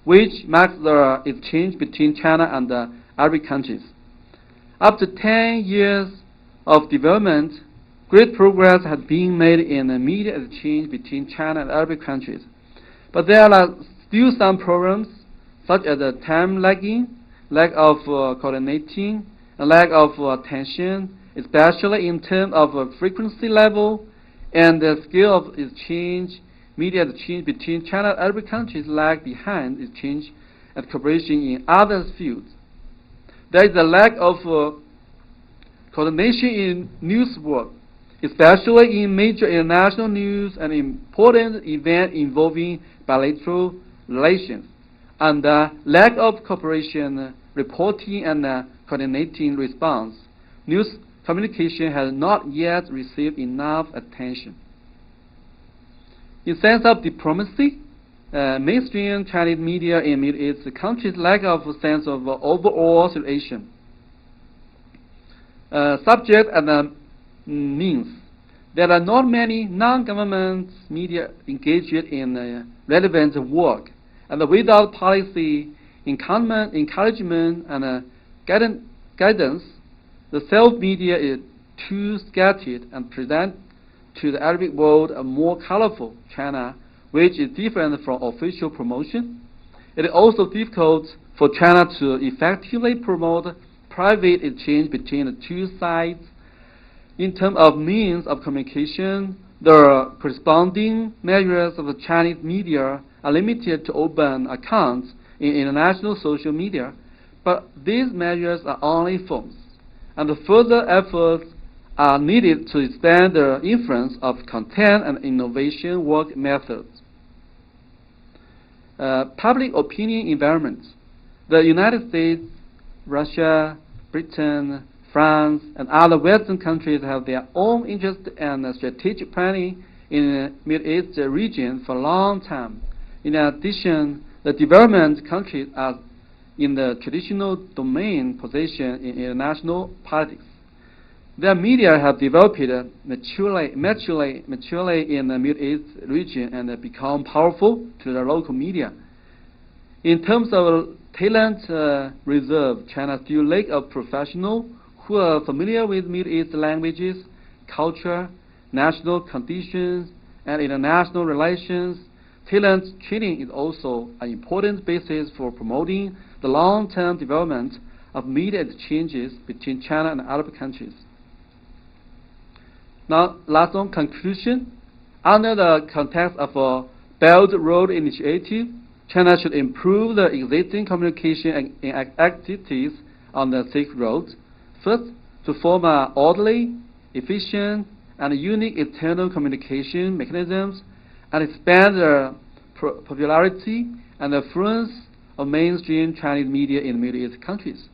which marks the exchange between China and the Arabic countries. After 10 years of development, great progress has been made in the media exchange between China and Arabic countries. But there are still some problems, such as the time lagging, lack of coordinating, and lack of attention, especially in terms of frequency level and the scale of exchange. Media exchange between China and Arabic countries lag behind exchange and cooperation in other fields. There is a lack of coordination in news work, especially in major international news and important events involving bilateral relations, and lack of cooperation, reporting, and coordinating response. News communication has not yet received enough attention. In sense of diplomacy, mainstream Chinese media in Middle East countries lack of sense of overall situation. Subject and means. There are not many non-government media engaged in relevant work, and without policy, encouragement, and guidance, the self-media is too scattered and present to the Arabic world a more colorful China, which is different from official promotion. It is also difficult for China to effectively promote private exchange between the two sides. In terms of means of communication, the corresponding measures of the Chinese media are limited to open accounts in international social media, but these measures are only forms, and further efforts are needed to expand the influence of content and innovation work methods. Public opinion environment. The United States, Russia, Britain, France, and other Western countries have their own interest and strategic planning in the Middle East region for a long time. In addition, the development countries are in the traditional domain position in international politics. Their media have developed maturely in the Middle East region and become powerful to the local media. In terms of talent reserve, China still lacks a professional who are familiar with Middle East languages, culture, national conditions, and international relations. Talent training is also an important basis for promoting the long-term development of media exchanges between China and Arab countries. Now, last one, conclusion. Under the context of a Belt Road Initiative, China should improve the existing communication and activities on the Silk Road. First, to form an orderly, efficient, and unique internal communication mechanisms and expand the popularity and influence of mainstream Chinese media in Middle East countries.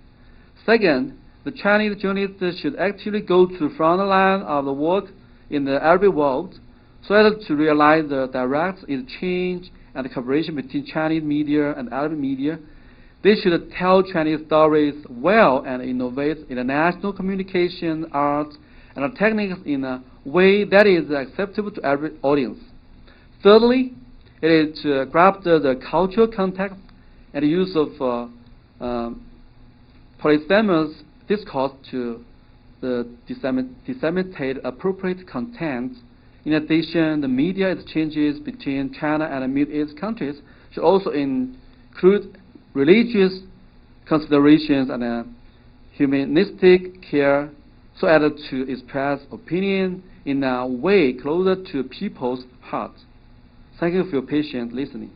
Second, the Chinese journalists should actively go to the front line of the work in the Arabic world so as to realize the direct exchange and cooperation between Chinese media and Arab media. They should tell Chinese stories well and innovate international communication, arts, and techniques in a way that is acceptable to every audience. Thirdly, it is to grasp the cultural context and use of polysemous discourse to disseminate appropriate content. In addition, the media exchanges between China and Middle East countries should also include religious considerations and humanistic care so as to express opinion in a way closer to people's hearts. Thank you for your patient listening.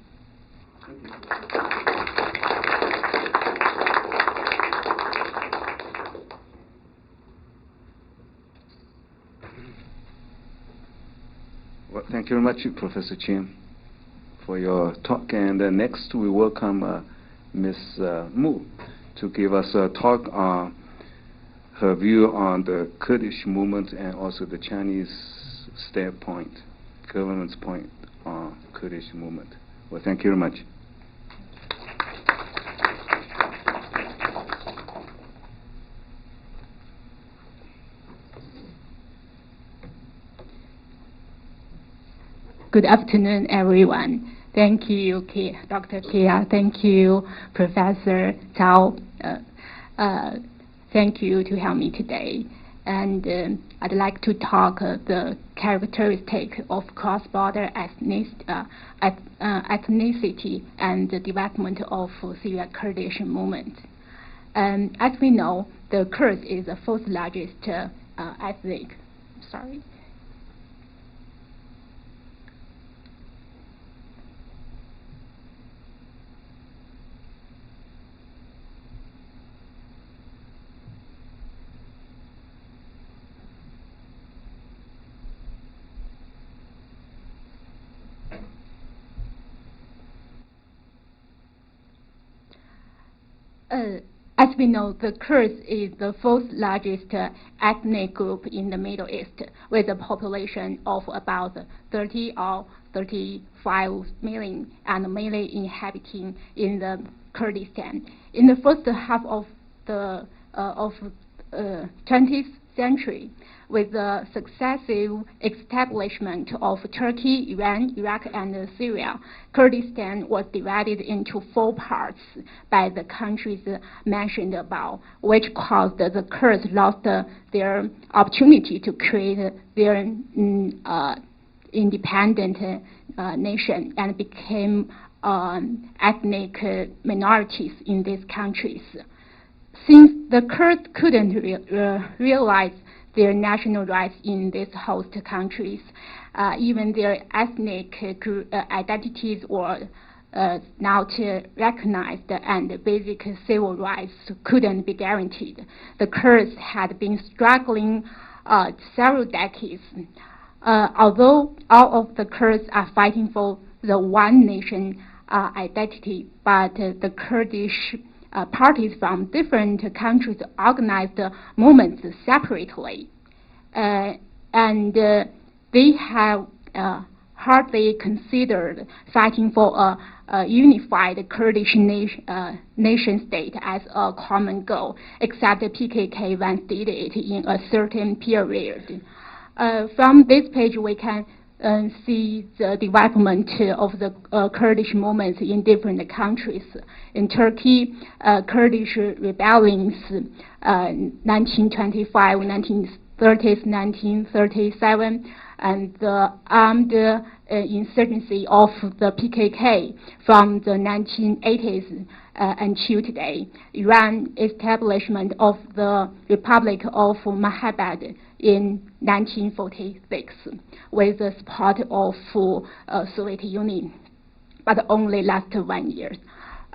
Well, thank you very much, Professor Chin, for your talk. And next, we welcome Ms. Mu to give us a talk on her view on the Kurdish movement and also the Chinese standpoint, government's point on Kurdish movement. Well, thank you very much. Good afternoon, everyone. Thank you, Dr. Kia. Thank you, Professor Zhao. Thank you to help me today. And I'd like to talk the characteristic of cross-border ethnicity and the development of Syrian Kurdish movement. As we know, the Kurds is the fourth largest ethnic. Sorry. As we know, the Kurds is the fourth largest ethnic group in the Middle East, with a population of about 30 or 35 million, and mainly inhabiting in the Kurdistan. In the first half of the 20th century, with the successive establishment of Turkey, Iran, Iraq, and Syria, Kurdistan was divided into 4 parts by the countries mentioned above, which caused the Kurds lost their opportunity to create their independent nation and became ethnic minorities in these countries. Since the Kurds couldn't realize their national rights in these host countries, even their ethnic identities were not recognized, and basic civil rights couldn't be guaranteed. The Kurds had been struggling several decades. Although all of the Kurds are fighting for the one nation identity, but the Kurdish parties from different countries organized movements separately, and they have hardly considered fighting for a unified Kurdish nation state as a common goal, except the PKK once did it in a certain period. From this page, we can see the development of the Kurdish movements in different countries. In Turkey, Kurdish rebellions, 1925, 1930s, 1937, and the armed insurgency of the PKK from the 1980s until today. Iran establishment of the Republic of Mahabad in 1946 with the support of Soviet Union, but only lasted 1 year.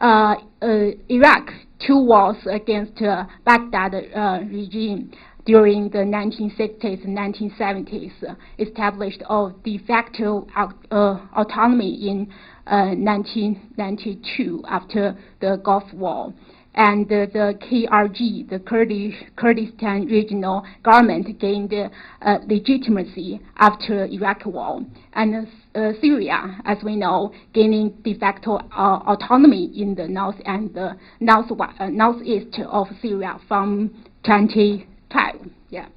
Iraq, 2 wars against Baghdad regime during the 1960s and 1970s, established a de facto autonomy in 1992 after the Gulf War. and the KRG, the Kurdistan Regional Government, gained legitimacy after Iraq War, and Syria, as we know, gaining de facto autonomy in the north and the northeast of Syria from 2012. Yeah.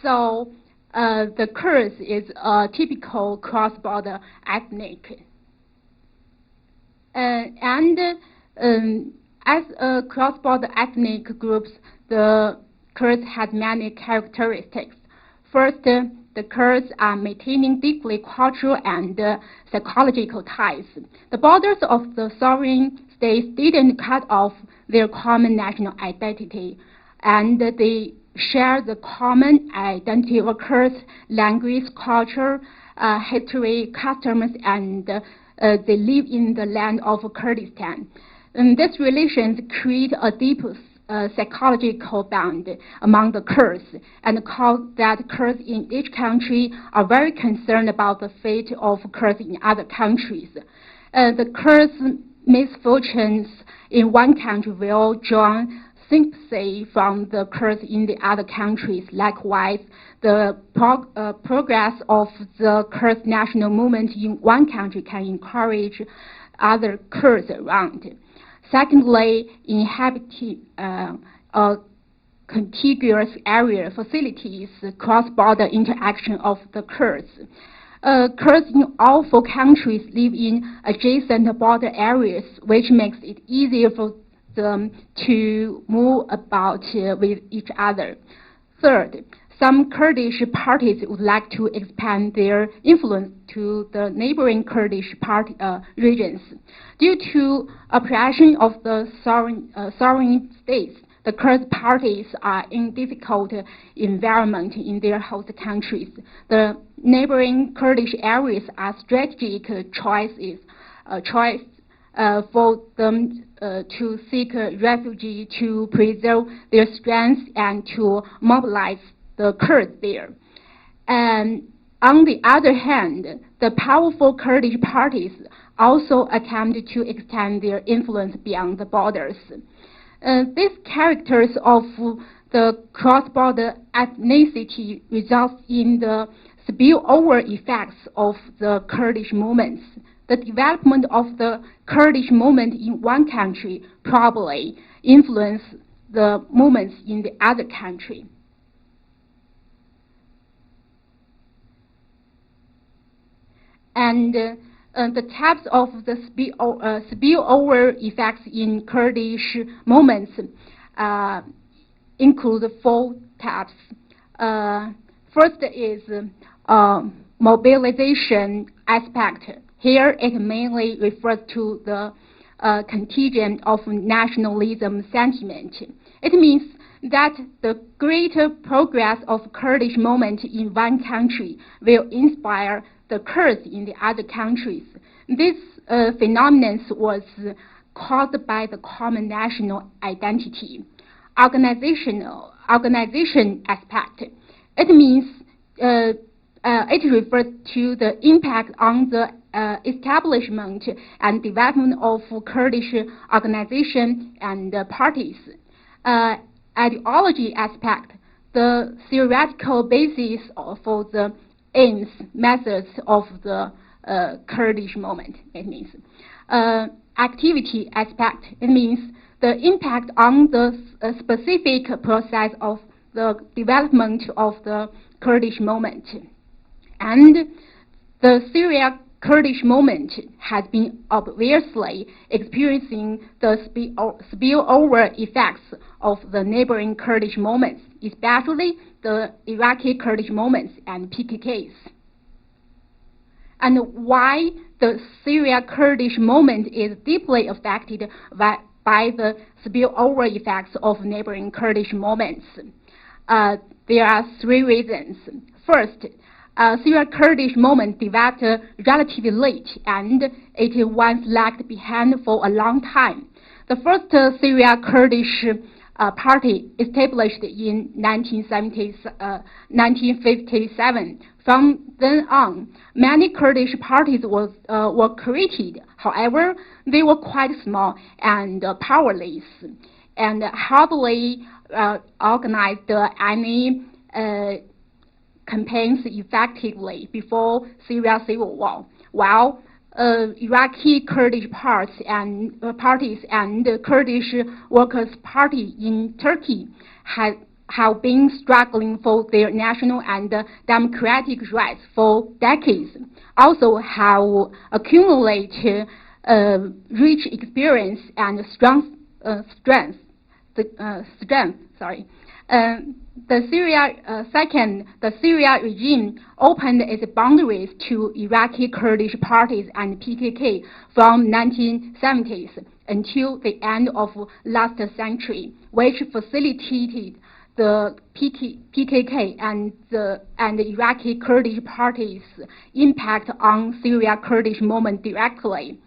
So the Kurds is a typical cross-border ethnic. As a cross-border ethnic groups, the Kurds had many characteristics. First, the Kurds are maintaining deeply cultural and psychological ties. The borders of the sovereign states didn't cut off their common national identity, and they share the common identity of Kurds, language, culture, history, customs, and they live in the land of Kurdistan. And these relations create a deep psychological bond among the Kurds, and cause that Kurds in each country are very concerned about the fate of Kurds in other countries. The Kurds' misfortunes in one country will draw sympathy from the Kurds in the other countries. Likewise, the progress of the Kurds national movement in one country can encourage other Kurds around. Secondly, inhabiting contiguous area facilities cross-border interaction of the Kurds. Kurds in all four countries live in adjacent border areas, which makes it easier for them to move about with each other. Third, some Kurdish parties would like to expand their influence to the neighboring Kurdish regions. Due to oppression of the sovereign states, the Kurd parties are in difficult environment in their host countries. The neighboring Kurdish areas are strategic choices for them to seek refuge, to preserve their strength, and to mobilize the Kurds there. And on the other hand, the powerful Kurdish parties also attempt to extend their influence beyond the borders. These characters of the cross-border ethnicity results in the spillover effects of the Kurdish movements. The development of the Kurdish movement in one country probably influences the movements in the other country. And the types of the spillover effects in Kurdish movements include four types. First is mobilization aspect. Here it mainly refers to the contagion of nationalism sentiment. It means that the greater progress of Kurdish movement in one country will inspire the Kurds in the other countries. This phenomenon was caused by the common national identity. Organization aspect. It means it refers to the impact on the establishment and development of Kurdish organization and parties. Ideology aspect. The theoretical basis for the aims, methods of the Kurdish movement. It means activity aspect. It means the impact on the specific process of the development of the Kurdish movement. And the Syria Kurdish movement has been obviously experiencing the spillover effects of the neighboring Kurdish movements, especially the Iraqi Kurdish movements and PKKs. And why the Syria Kurdish movement is deeply affected by the spillover effects of neighboring Kurdish movements. There are three reasons. First, Syria Kurdish movement developed relatively late, and it once lagged behind for a long time. The first Syria Kurdish party established in 1957. From then on, many Kurdish parties were created. However, they were quite small and powerless, and hardly organized any campaigns effectively before Syria civil war. While Iraqi Kurdish parties and the Kurdish Workers' Party in Turkey have been struggling for their national and democratic rights for decades, also have accumulated rich experience and strength. The Syria regime opened its boundaries to Iraqi Kurdish parties and PKK from 1970s until the end of last century, which facilitated the PKK and the Iraqi Kurdish parties' impact on Syria Kurdish movement directly.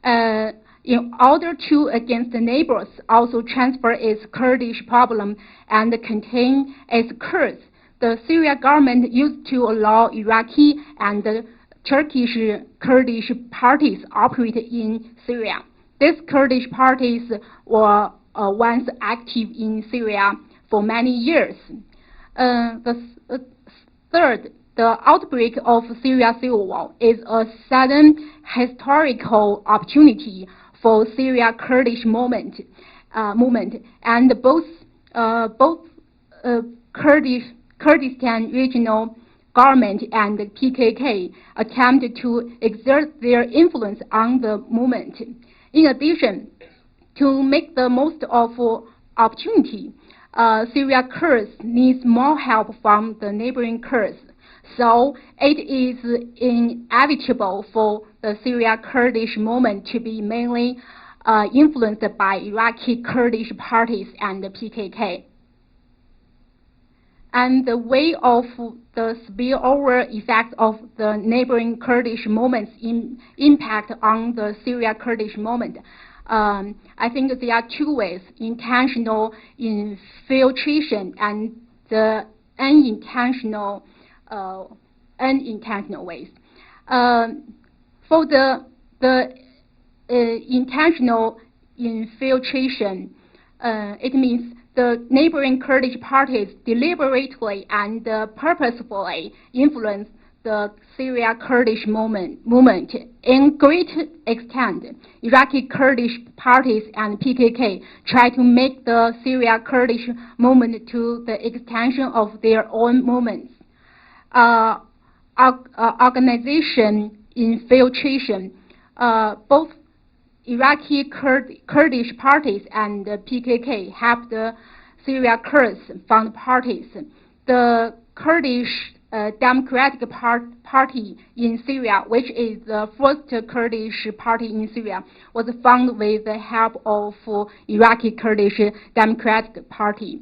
In order to against the neighbors also transfer its Kurdish problem and contain its Kurds, the Syria government used to allow Iraqi and Turkish Kurdish parties operate in Syria. These Kurdish parties were once active in Syria for many years. Third, the outbreak of Syria civil war is a sudden historical opportunity for Syria Kurdish movement, and both Kurdistan regional government and the PKK attempted to exert their influence on the movement. In addition, to make the most of opportunity, Syria Kurds needs more help from the neighboring Kurds. So it is inevitable for the Syria Kurdish movement to be mainly influenced by Iraqi Kurdish parties and the PKK. And the way of the spillover effect of the neighboring Kurdish movements impact on the Syria Kurdish movement. I think there are two ways: intentional infiltration and the unintentional ways. For the intentional infiltration, it means the neighboring Kurdish parties deliberately and purposefully influence the Syria Kurdish movement. In great extent, Iraqi Kurdish parties and PKK try to make the Syria Kurdish movement to the extension of their own movements. Organization infiltration, both Iraqi Kurdish parties and the PKK have the Syria Kurds found parties. The Kurdish Democratic Party in Syria, which is the first Kurdish party in Syria, was founded with the help of Iraqi Kurdish Democratic Party.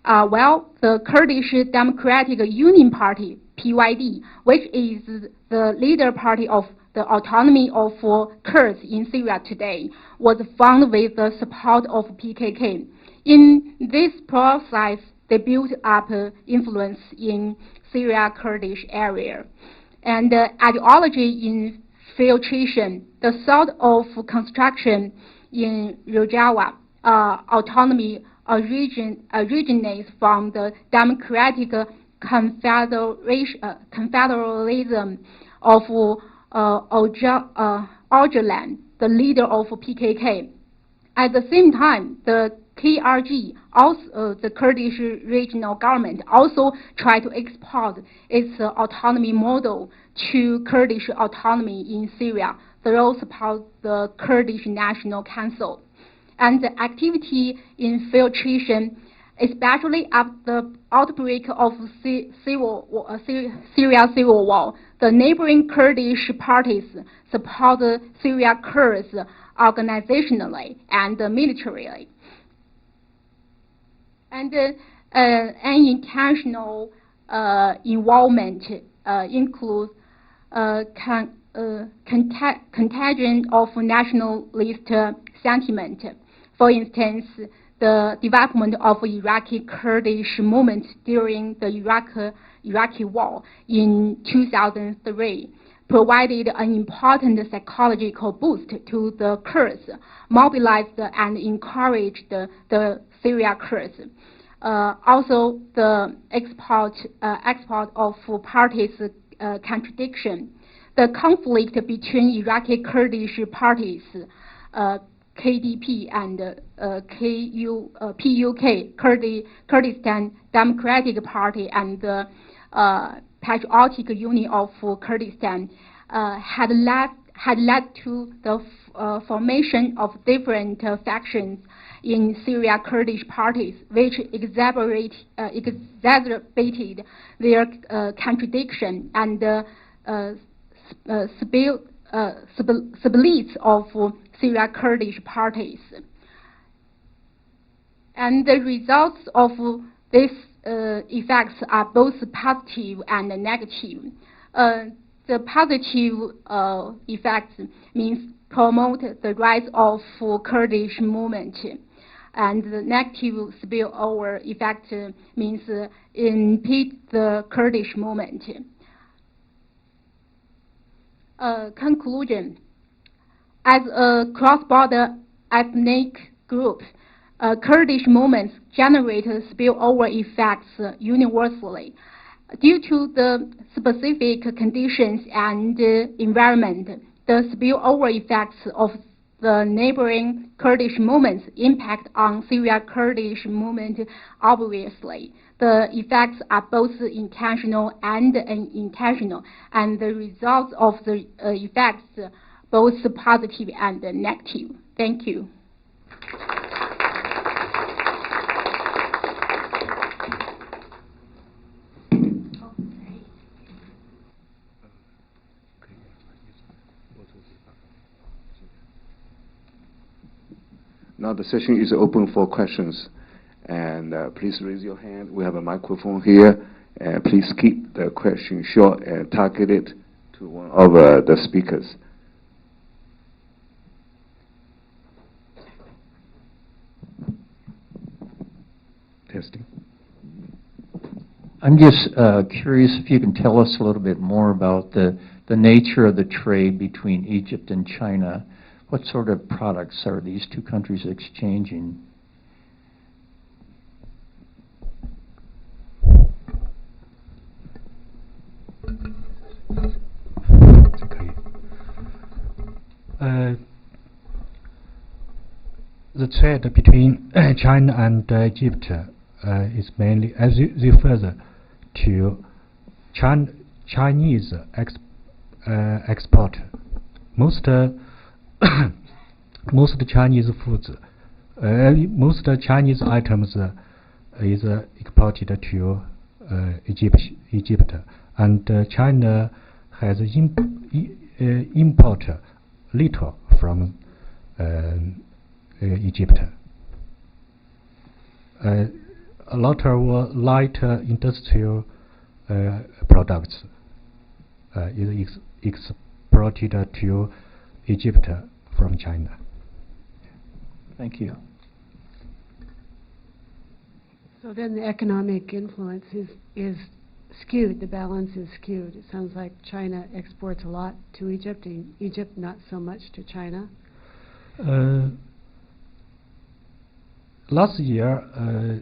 While the Kurdish Democratic Union Party, PYD, which is the leader party of the autonomy of Kurds in Syria today, was founded with the support of PKK. In this process, they built up influence in Syria Kurdish area. And ideology infiltration, the sort of construction in Rojava autonomy originates from the democratic confederalism of Öcalan, the leader of PKK. At the same time, the KRG, also the Kurdish regional government, also tried to export its autonomy model to Kurdish autonomy in Syria through support the Kurdish National Council. And the activity infiltration, especially after the outbreak of Syria civil war, the neighboring Kurdish parties support the Syria Kurds organizationally and militarily. And unintentional involvement includes contagion of nationalist sentiment. For instance, the development of Iraqi Kurdish movement during the Iraqi war in 2003 provided an important psychological boost to the Kurds, mobilized and encouraged the Syria Kurds. Also, the export of parties' contradiction. The conflict between Iraqi Kurdish parties, KDP and PUK, Kurdistan Democratic Party, and the Patriotic Union of Kurdistan, had led to the formation of different factions in Syria Kurdish parties, which exacerbated their contradiction and splits of Syria Kurdish parties. And the results of these effects are both positive and negative. The positive effects means promote the rise of Kurdish movement, and the negative spillover effect means impede the Kurdish movement. Conclusion. As a cross-border ethnic group, Kurdish movements generate spillover effects universally. Due to the specific conditions and environment, the spillover effects of the neighboring Kurdish movements impact on Syria Kurdish movement obviously. The effects are both intentional and unintentional, and the results of the effects both positive and negative. Thank you. Now the session is open for questions. And please raise your hand. We have a microphone here. And please keep the question short and targeted to one of the speakers. Testing. I'm just curious if you can tell us a little bit more about the nature of the trade between Egypt and China. What sort of products are these two countries exchanging? The trade between China and Egypt is mainly, as you refer to, Chinese export. Most Chinese foods, most Chinese items is exported to Egypt, and China has import little from Egypt. A lot of light industrial products is exported to Egypt from China. Thank you. So then the economic influence is skewed, the balance is skewed. It sounds like China exports a lot to Egypt, and Egypt not so much to China. Last year,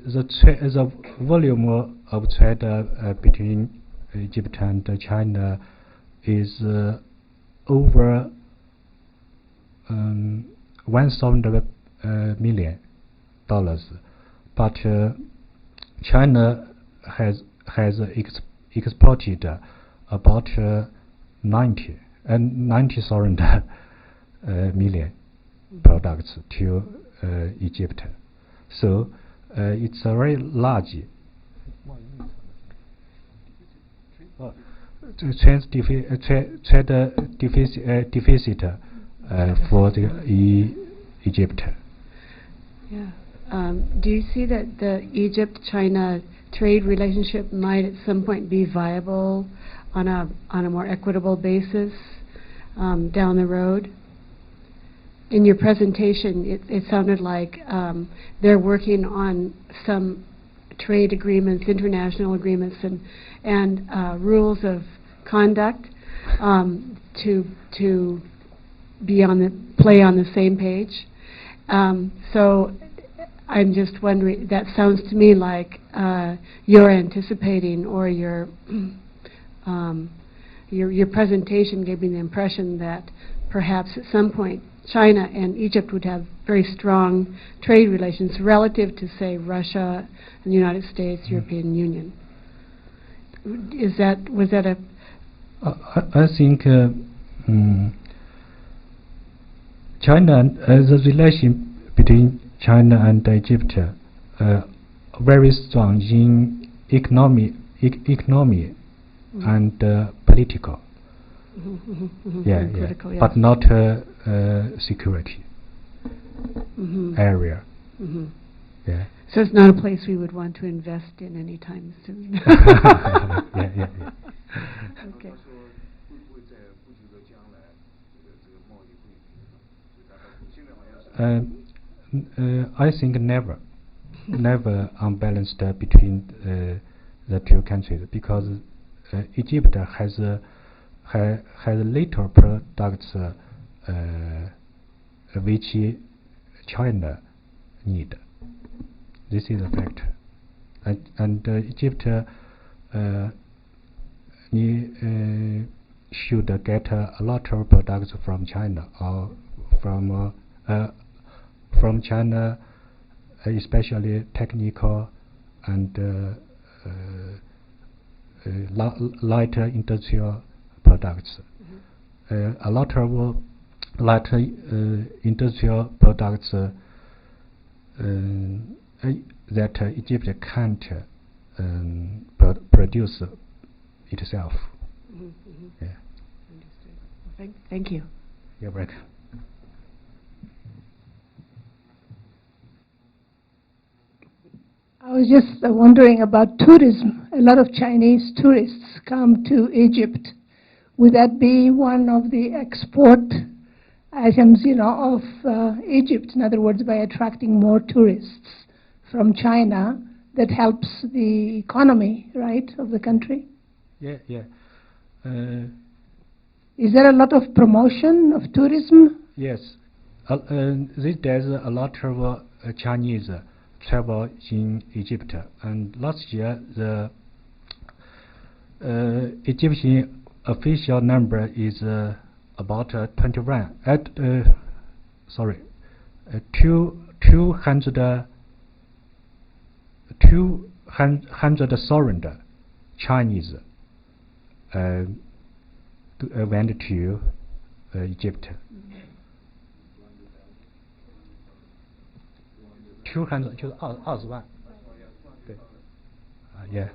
the volume of trade between Egypt and China is over $1,000 million, but China has exported about 90,000 million products to Egypt. So it's a very large trade deficit for the Egypt. Yeah. Do you see that the Egypt-China trade relationship might at some point be viable on a more equitable basis down the road? in your presentation, it sounded like they're working on some trade agreements, international agreements, and rules of conduct to be play on the same page. So I'm just wondering. That sounds to me like you're anticipating, or your presentation gave me the impression that perhaps at some point China and Egypt would have very strong trade relations relative to, say, Russia and the United States, European Union. Was that a? I think China, the relation between China and Egypt, very strong in economy and political. Yeah, political, yes. But not security area. Yeah. So it's not a place we would want to invest in anytime soon. Yeah. Okay. I think never unbalanced between the two countries, because Egypt has little products which China need. This is a fact, and Egypt should get a lot of products from China, or from China, especially technical and light industrial products. A lot of light industrial products that Egypt can't produce itself. Yeah. Understood. Well, thank you. You're welcome. I was just wondering about tourism. A lot of Chinese tourists come to Egypt. Would that be one of the export items, of Egypt? In other words, by attracting more tourists from China, that helps the economy, right, of the country? Yeah. Is there a lot of promotion of tourism? Yes. These days, a lot of Chinese travel in Egypt, and last year the Egyptian official number is about 200,000 Chinese went to Egypt. 200就是20万，对，yeah.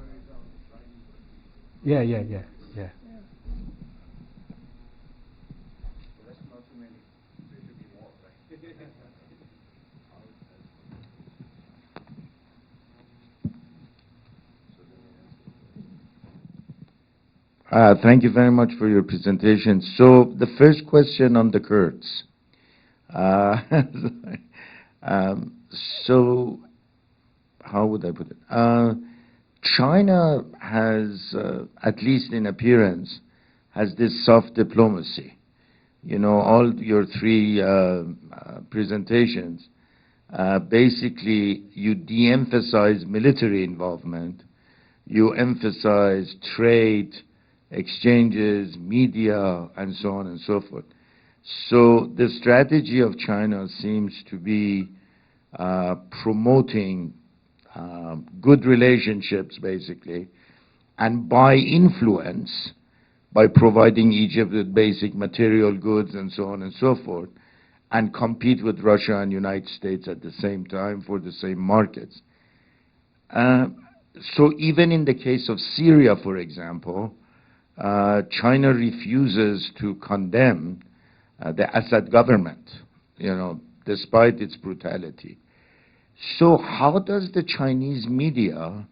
Thank you very much for your presentation. So the first question on the Kurds. So how would I put it? China has, at least in appearance, has this soft diplomacy. All your three presentations, basically you de-emphasize military involvement, you emphasize trade, exchanges, media, and so on and so forth. So the strategy of China seems to be promoting good relationships, basically, and by influence, by providing Egypt with basic material goods and so on and so forth, and compete with Russia and United States at the same time for the same markets. So even in the case of Syria, for example, China refuses to condemn the Assad government, despite its brutality. So how does the Chinese media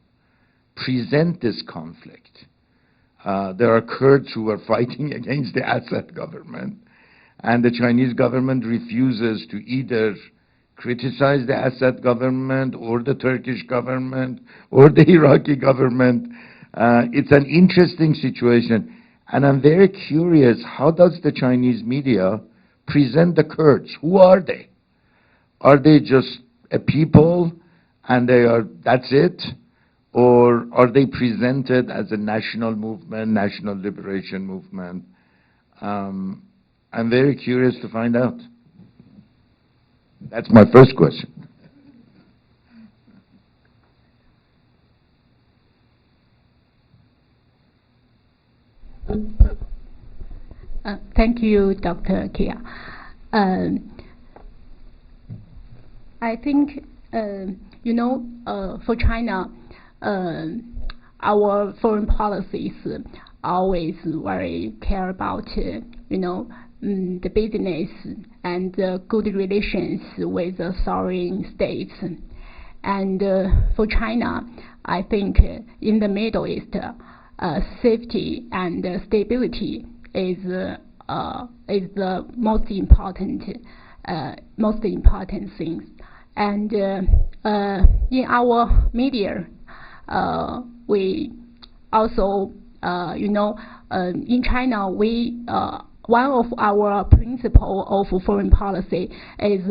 present this conflict? There are Kurds who are fighting against the Assad government, and the Chinese government refuses to either criticize the Assad government or the Turkish government or the Iraqi government. It's an interesting situation, and I'm very curious, how does the Chinese media present the Kurds? Who are they? Are they just a people and that's it? Or are they presented as a national movement, national liberation movement? I'm very curious to find out. That's my first question. Thank you, Dr. Kia. I think, for China, our foreign policies always very care about, the business and good relations with the foreign states. And for China, I think in the Middle East, safety and stability is the most important things. And in our media, we also, in China, one of our principle of foreign policy is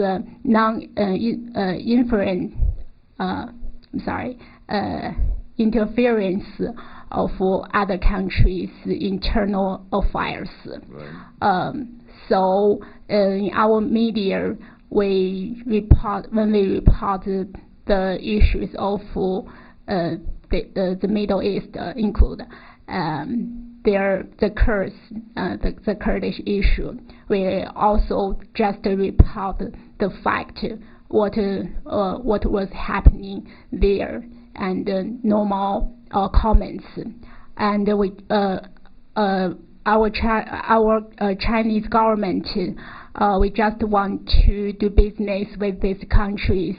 interference of other countries' internal affairs. Right. So in our media, when we report the issues of the Middle East, include the Kurdish issue. We also just report the fact what was happening there and normal comments. And we our Chinese government, we just want to do business with these countries,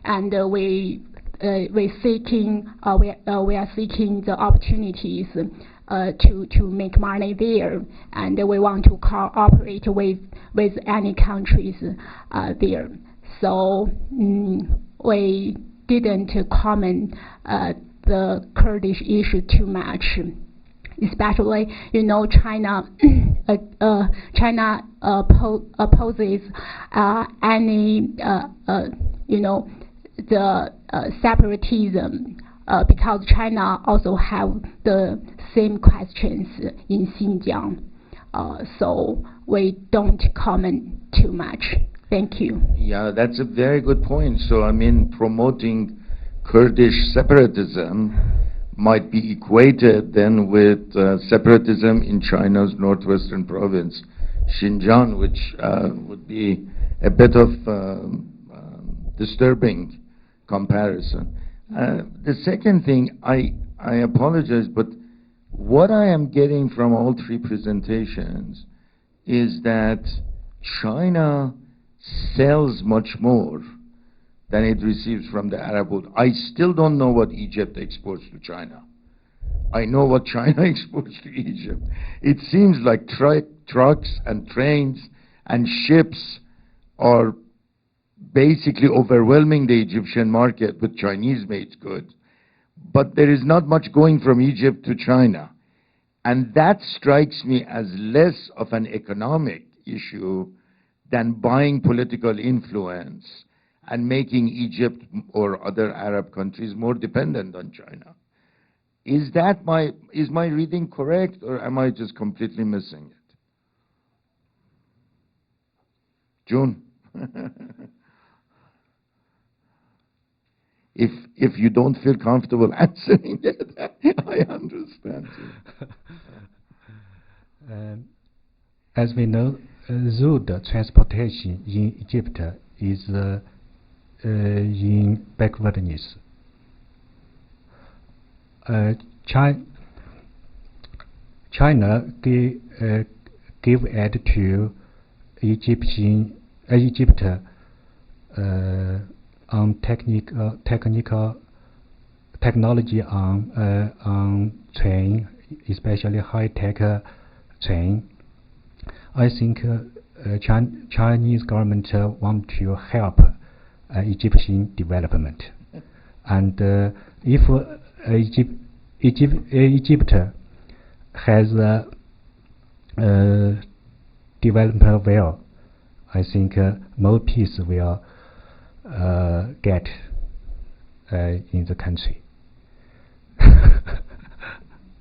and we are seeking the opportunities to make money there, and we want to cooperate with any countries there. So we didn't comment the Kurdish issue too much. Especially, China opposes any, the separatism, because China also have the same questions in Xinjiang. So we don't comment too much. Thank you. Yeah, that's a very good point. So, promoting Kurdish separatism might be equated then with separatism in China's northwestern province, Xinjiang, which would be a bit of disturbing comparison. The second thing, I apologize, but what I am getting from all three presentations is that China sells much more than it receives from the Arab world. I still don't know what Egypt exports to China. I know what China exports to Egypt. It seems like trucks and trains and ships are basically overwhelming the Egyptian market with Chinese-made goods. But there is not much going from Egypt to China. And that strikes me as less of an economic issue than buying political influence and making Egypt or other Arab countries more dependent on China. Is my reading correct, or am I just completely missing it? June? If you don't feel comfortable answering it, I understand you. As we know, road transportation in Egypt is in backwardness. China gave aid to Egypt on technology on train, especially high-tech train. I think Chinese government want to help Egyptian development, and if Egypt has developed well, I think more peace will get in the country.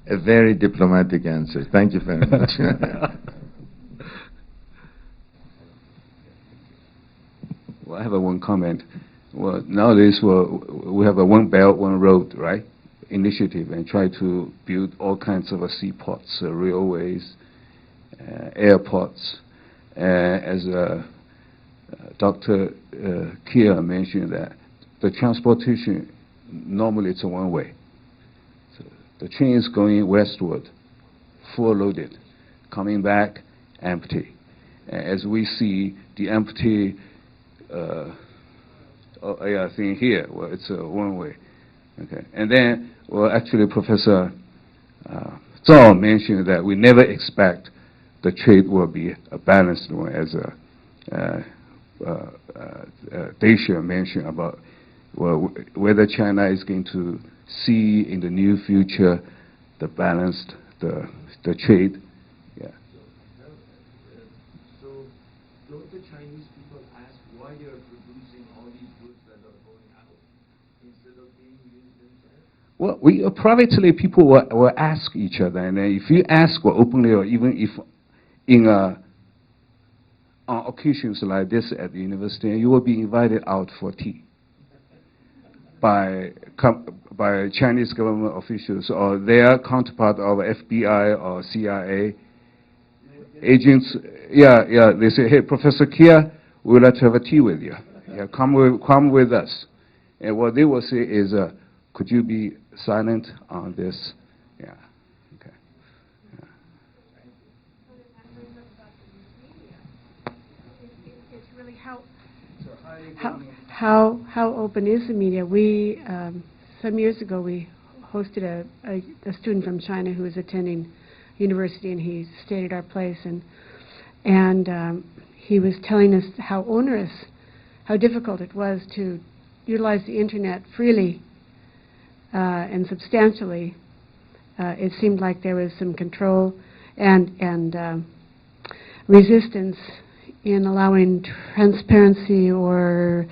A very diplomatic answer. Thank you very much. Well, I have one comment. Well, nowadays we have a One Belt, One Road, right, initiative, and try to build all kinds of seaports, railways, airports. As Dr. Kia mentioned, that the transportation normally it's a one-way. So the train is going westward, full loaded, coming back empty. As we see the empty thing here, well, it's a one-way. Okay, and then, well, actually, Professor Zhao mentioned that we never expect the trade will be a balanced one, as Dacia mentioned about whether China is going to see in the near future the balanced the trade. Yeah. So don't the Chinese people ask why they are producing all these goods that are going out instead of being used in China? Well, we privately people will ask each other, and then if you ask openly, or even if on occasions like this at the university, you will be invited out for tea by Chinese government officials or their counterpart of FBI or CIA agents. Yeah, they say, hey, Professor Kia, we would like to have a tea with you. Yeah, come with us. And what they will say is, could you be silent on this? Yeah. Okay. Yeah. It's really how open is the media? We some years ago we hosted a student from China who was attending university, and he stayed at our place, and he was telling us how onerous, how difficult it was to utilize the internet freely and substantially. It seemed like there was some control and resistance in allowing transparency or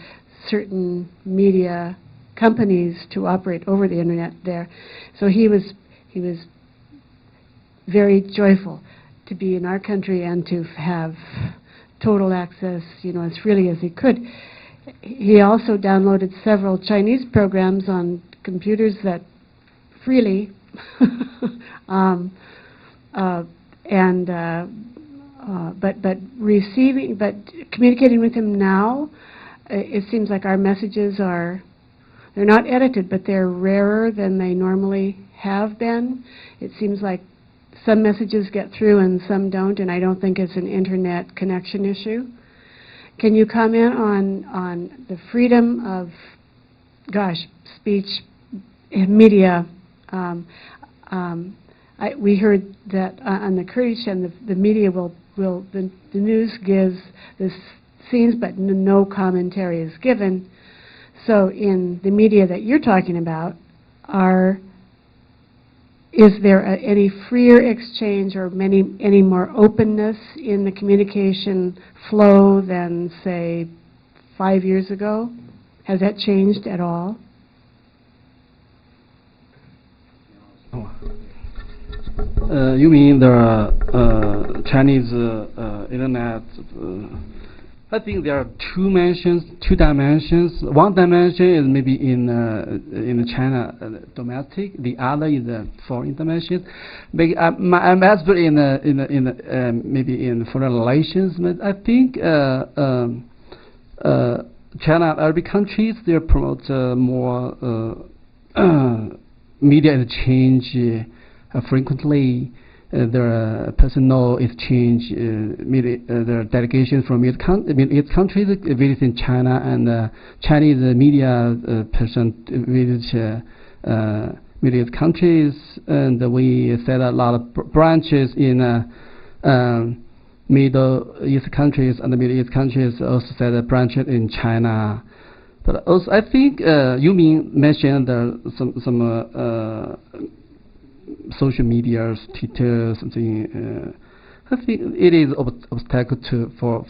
certain media companies to operate over the internet there. So he was very joyful to be in our country and to have total access, as freely as he could. He also downloaded several Chinese programs on computers that freely, but communicating with him now, it seems like our messages they're not edited, but they're rarer than they normally have been. It seems like some messages get through and some don't, and I don't think it's an internet connection issue. Can you comment on the freedom of, speech and media? We heard that on the Kurdish and the media the news gives the scenes, but no commentary is given. So in the media that you're talking about, is there any freer exchange or any more openness in the communication flow than, say, 5 years ago? Has that changed at all? You mean the Chinese internet? I think there are two dimensions. One dimension is maybe in China domestic. The other is the foreign dimension. I'm expert in maybe in foreign relations. But I think China and Arabic countries, they promote more media exchange frequently. There are personal exchange, there are delegations from each country visiting China, and Chinese media person visit various countries, and we set a lot of branches in Middle East countries and the Middle East countries also said branch in China. But also, I think you mentioned some social media, Twitter, something. I think it is obstacle for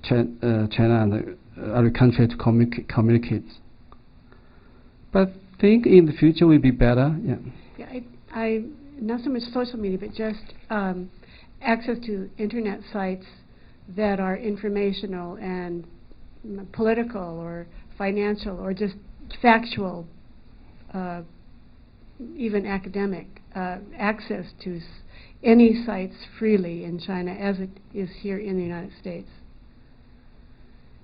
China and other countries to communicate. But I think in the future will be better. Yeah. Yeah, I not so much social media, but just access to internet sites that are informational and political or financial or just factual, even academic, access to any sites freely in China as it is here in the United States.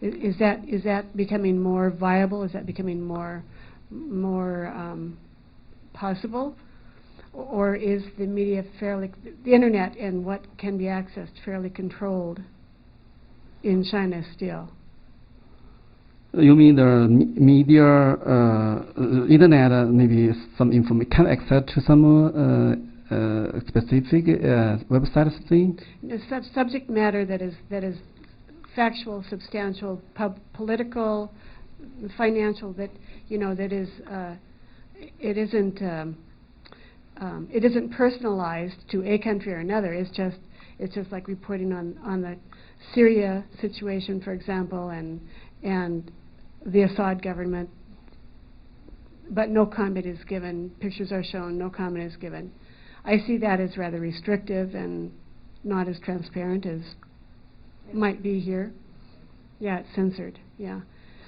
Is that becoming more viable? Is that becoming more possible? Or is the media the internet and what can be accessed fairly controlled in China still? You mean the media, internet, maybe some information can access to some specific website thing? Subject matter that is factual, substantial, political, financial. That that is it isn't personalized to a country or another. It's just like reporting on the Syria situation, for example, and the Assad government. But no comment is given. Pictures are shown. No comment is given. I see that as rather restrictive and not as transparent as might be here. Yeah, it's censored. Yeah.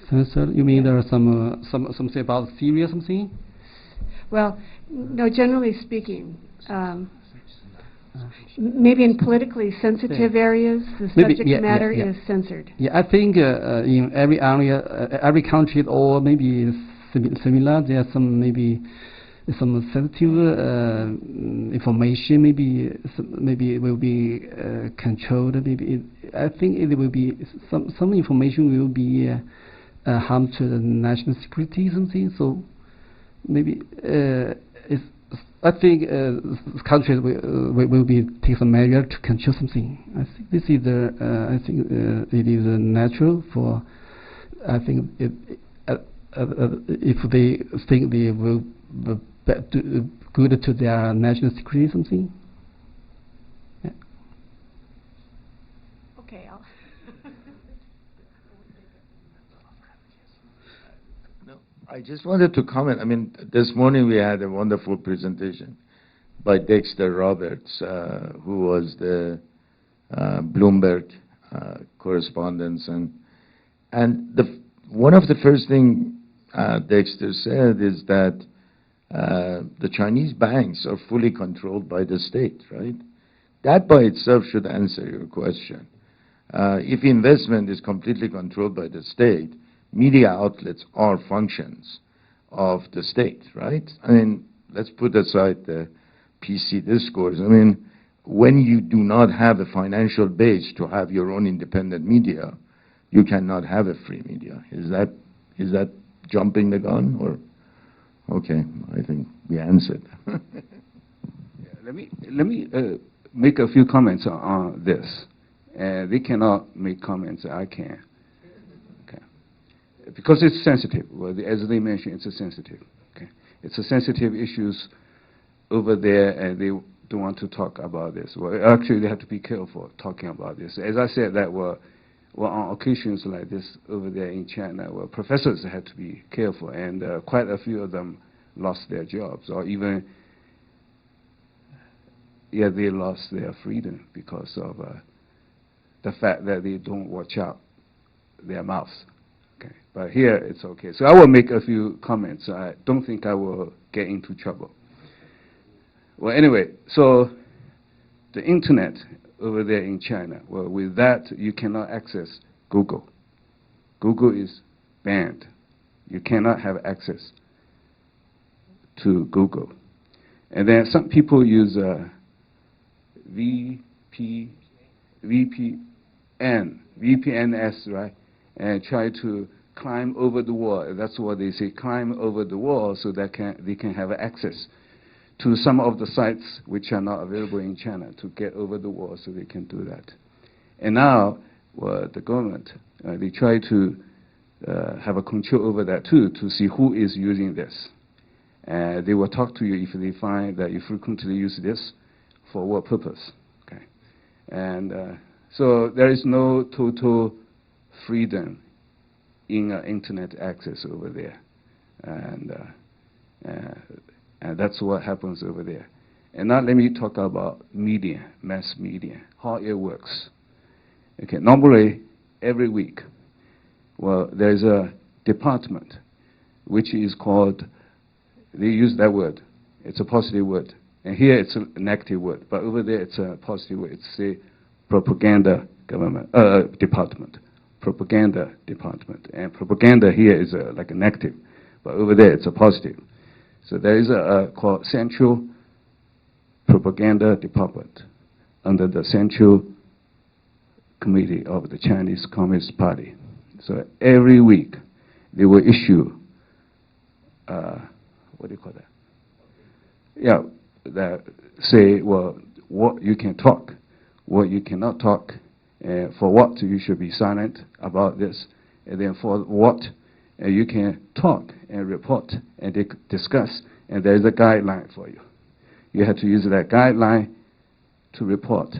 Censored? You mean there are something about Syria, something? Well, no. Generally speaking, maybe in politically sensitive areas, the subject matter is censored. Yeah, I think in every area, every country, or maybe similar, there are some sensitive information. Maybe it will be controlled. I think it will be some information will be harm to the national security, something. So maybe I think countries will be take some measure to control something. I think this is it is natural for. I think if they think they will do good to their national security, something. Yeah. Okay. No, I just wanted to comment. I mean, this morning we had a wonderful presentation by Dexter Roberts, who was the Bloomberg correspondent, and one of the first thing Dexter said is that the Chinese banks are fully controlled by the state, right? That by itself should answer your question. If investment is completely controlled by the state, media outlets are functions of the state, right? I mean, let's put aside the PC discourse. I mean, when you do not have a financial base to have your own independent media, you cannot have a free media. Is that jumping the gun, or? Okay, I think we answered. Let me make a few comments on this. They cannot make comments. I can. Okay, because it's sensitive. Well, as they mentioned, it's a sensitive. Okay, it's a sensitive issues over there, and they don't want to talk about this. Well, actually, they have to be careful talking about this. As I said, that were on occasions like this over there in China, where professors had to be careful, and quite a few of them lost their jobs, or even, they lost their freedom because of the fact that they don't watch out their mouths. Okay, but here it's okay. So I will make a few comments. I don't think I will get into trouble. Well, anyway, so the internet over there in China. Well, with that, you cannot access Google. Google is banned. You cannot have access to Google. And then some people use VPNs, right? And try to climb over the wall. That's what they say, climb over the wall so that they can have access to some of the sites which are not available in China to get over the wall so they can do that. And now, the government, they try to have a control over that too, to see who is using this. They will talk to you if they find that you frequently use this, for what purpose. Okay, and so there is no total freedom in internet access over there, and that's what happens over there. And now let me talk about media, mass media, how it works. Okay, normally every week, well, there's a department which is called, they use that word, it's a positive word. And here it's a negative word, but over there it's a positive word. It's the propaganda department. Propaganda department. And propaganda here is like a negative, but over there it's a positive. So there is a called Central Propaganda Department under the Central Committee of the Chinese Communist Party. So every week they will issue, what do you call that? Yeah, that say, well, what you can talk, what you cannot talk, for what you should be silent about this, and then for what you can talk and report and discuss, and there is a guideline for you. You have to use that guideline to report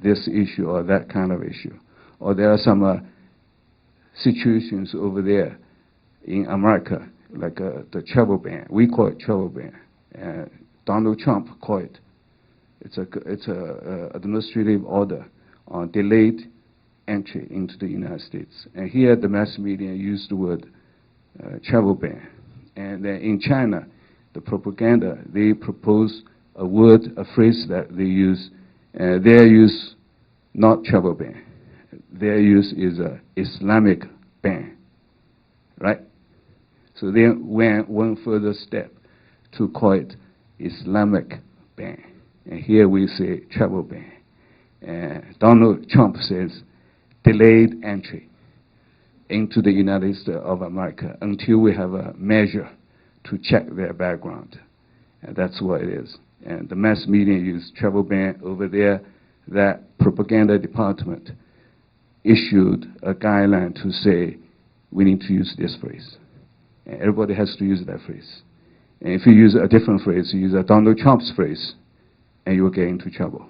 this issue or that kind of issue. Or there are some situations over there in America, like the travel ban. We call it travel ban. Donald Trump called it. It's a administrative order on delayed entry into the United States. And here the mass media used the word travel ban. And then in China, the propaganda, they propose a word, a phrase that they use. Their use, not travel ban. Their use is Islamic ban, right? So they went one further step to call it Islamic ban. And here we say travel ban. Donald Trump says delayed entry into the United States of America until we have a measure to check their background. And that's what it is. And the mass media use travel ban over there. That propaganda department issued a guideline to say we need to use this phrase. And everybody has to use that phrase. And if you use a different phrase, you use a Donald Trump's phrase, and you will get into trouble.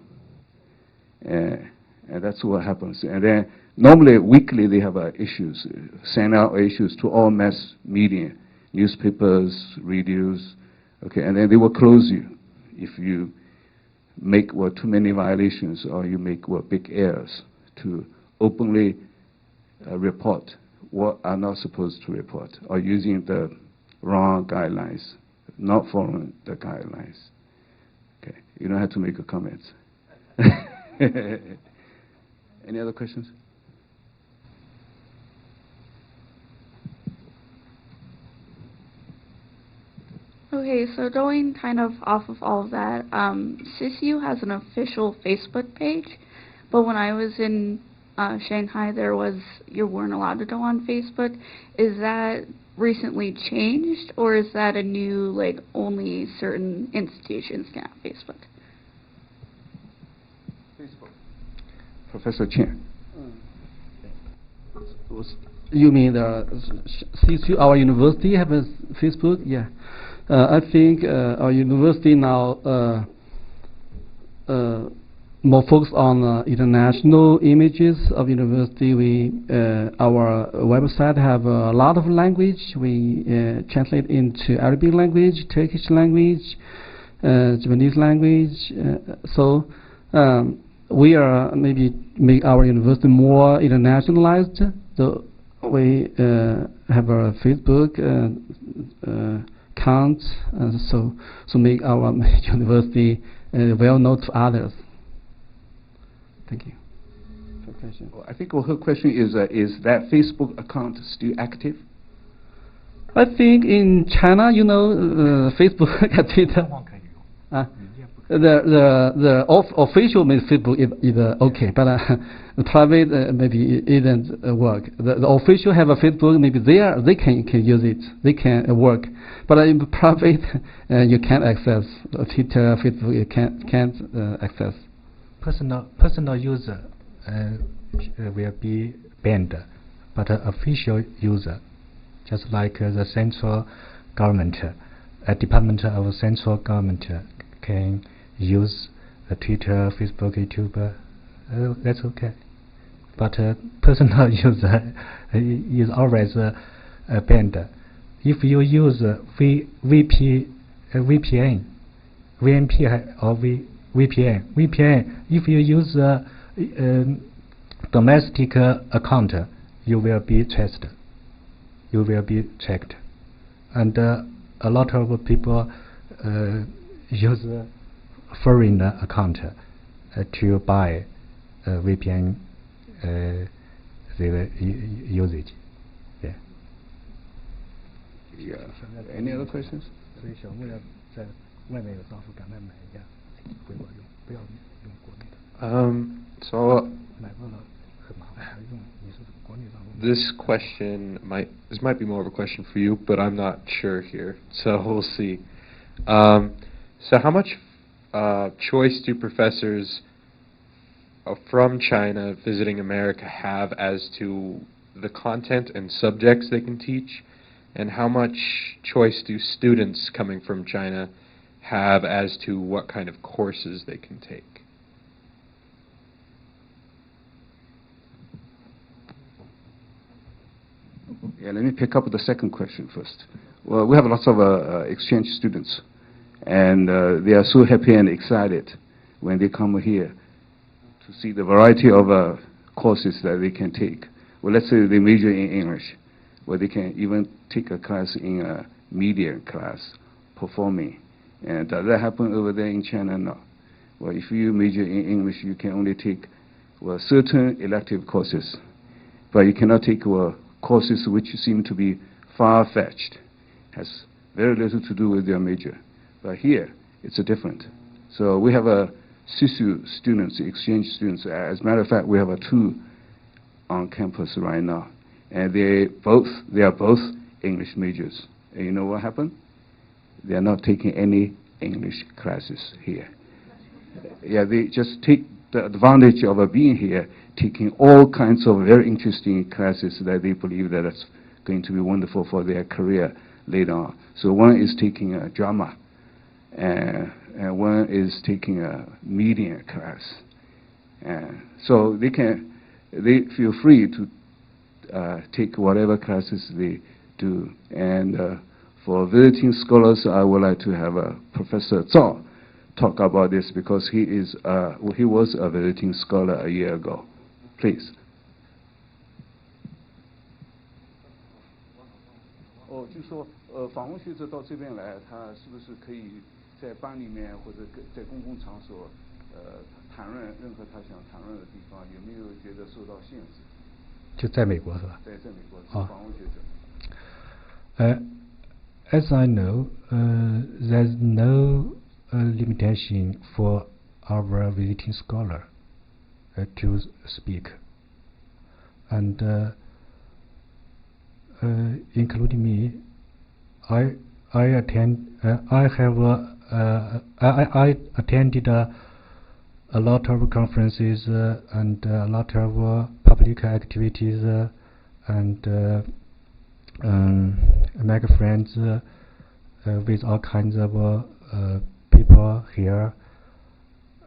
And that's what happens. And then normally weekly they have issues, send out issues to all mass media, newspapers, radios, okay, and then they will close you if you make too many violations or you make big errors to openly report what are not supposed to report or using the wrong guidelines, not following the guidelines. Okay, you don't have to make a comment. Any other questions? Okay, so going kind of off of all of that, CSU has an official Facebook page, but when I was in Shanghai, you weren't allowed to go on Facebook. Is that recently changed, or is that a new, like, only certain institutions can have Facebook? Facebook. Professor Chen. You mean CSU, our university, have a Facebook? Yeah. I think our university now more focused on international images of university. Our website have a lot of language. We translate into Arabic language, Turkish language, Japanese language. So we are maybe make our university more internationalized. So we have a Facebook account, so make our university well known to others. Thank you. Well, I think her question is that Facebook account still active? I think in China, Facebook 跟 Twitter the official Facebook is okay, but the private maybe it isn't work. The official have a Facebook, maybe they can use it, they can work, but in private you can't access Twitter, Facebook. You can't access. Personal user will be banned, but official user, just like the central government, a department of central government can use Twitter, Facebook, YouTube. That's okay. But personal user is always banned. If you use VPN or VPN, if you use domestic account, you will be traced. You will be checked, and a lot of people use foreign account to buy VPN usage. Yeah. Yeah. Any other questions? 所以小木要在外面有商户赶快买一架回国用，不要用国内的。So 买过了很麻烦，用你是国内商户。this might be more of a question for you, but I'm not sure here, so we'll see. So how much choice do professors from China visiting America have as to the content and subjects they can teach, and how much choice do students coming from China have as to what kind of courses they can take? Yeah, let me pick up with the second question first. Well, we have lots of exchange students, and they are so happy and excited when they come here to see the variety of courses that they can take. Well, let's say they major in English, where they can even take a class in a media class, performing. And does that happen over there in China? No. Well, if you major in English, you can only take certain elective courses, but you cannot take courses which seem to be far-fetched, has very little to do with your major. But here, it's different. So we have CSU students, exchange students. As a matter of fact, we have 2 on campus right now, and they are both English majors. And you know what happened? They are not taking any English classes here. Yeah, they just take the advantage of being here, taking all kinds of very interesting classes that they believe that it's going to be wonderful for their career later on. So one is taking a drama, and one is taking a media class. So they feel free to take whatever classes they do. And for visiting scholars, I would like to have Professor Zhao talk about this, because he was a visiting scholar a year ago. Please. 就说访问学者到这边来，他是不是可以在班里面或者在公共场所谈论任何他想谈论的地方？有没有觉得受到限制？就在美国是吧？在美国是访问学者。As I know, there's no limitation for our visiting scholar to speak, and including me, I attended a lot of conferences and a lot of public activities and make friends with all kinds of people here,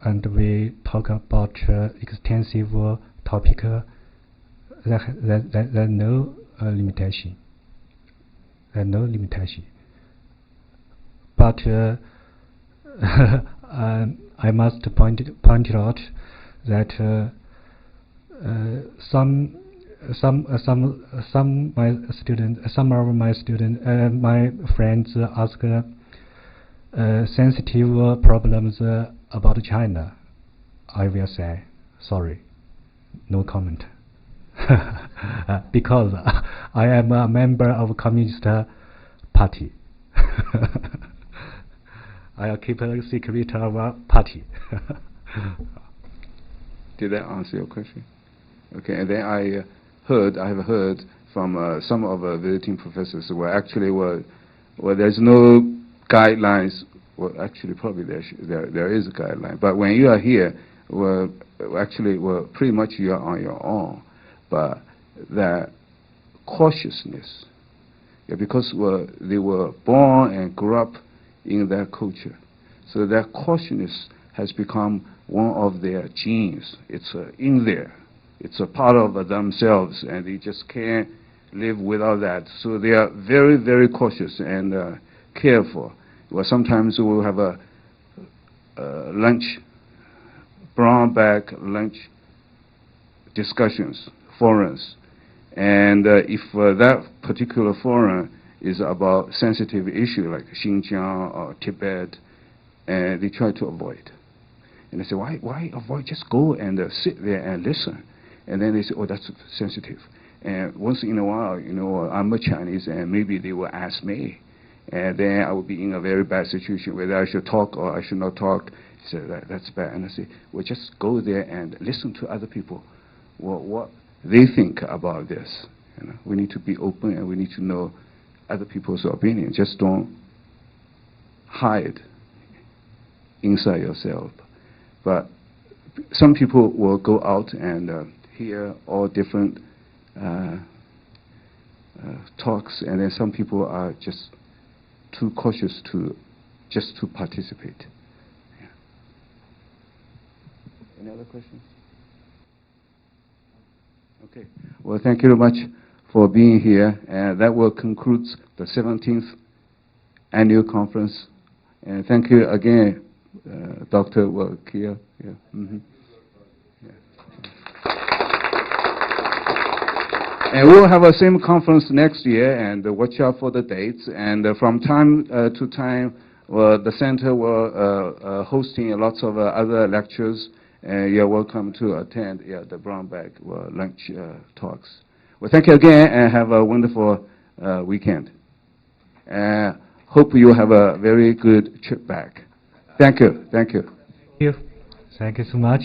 and we talk about extensive topic. There's no limitation. There's no limitation. But I must point it out that some of my friends ask sensitive problems about China. I will say sorry, no comment, because I am a member of Communist Party. I'll keep a secret of our party. Did that answer your question? Okay, and then I have heard from some of the visiting professors where actually where there's no guidelines. Well, actually, probably there is a guideline. But when you are here, actually, pretty much you are on your own. But that cautiousness, because they were born and grew up in that culture, so that cautiousness has become one of their genes. It's in there. It's a part of themselves, and they just can't live without that. So they are very, very cautious and careful. Well, sometimes we'll have a lunch, brown bag lunch discussions, forums. And if that particular forum is about sensitive issue like Xinjiang or Tibet, and they try to avoid. And they say, why avoid? Just go and sit there and listen. And then they say, oh, that's sensitive. And once in a while, I'm a Chinese, and maybe they will ask me. And then I will be in a very bad situation, whether I should talk or I should not talk. He said, that's bad. And I say, well, just go there and listen to other people, what they think about this. We need to be open, and we need to know other people's opinion. Just don't hide inside yourself. But some people will go out and hear all different talks, and then some people are just too cautious to participate. Yeah. Any other questions? Okay. Well, thank you very much for being here, and that will conclude the 17th annual conference. And thank you again, Dr. Kia. Yeah. Mm-hmm. And we'll have a same conference next year, and watch out for the dates. And from time to time, the center will hosting lots of other lectures. You're welcome to attend the brown bag lunch talks. Well, thank you again, and have a wonderful weekend. Hope you have a very good trip back. Thank you. Thank you. Thank you. Thank you so much.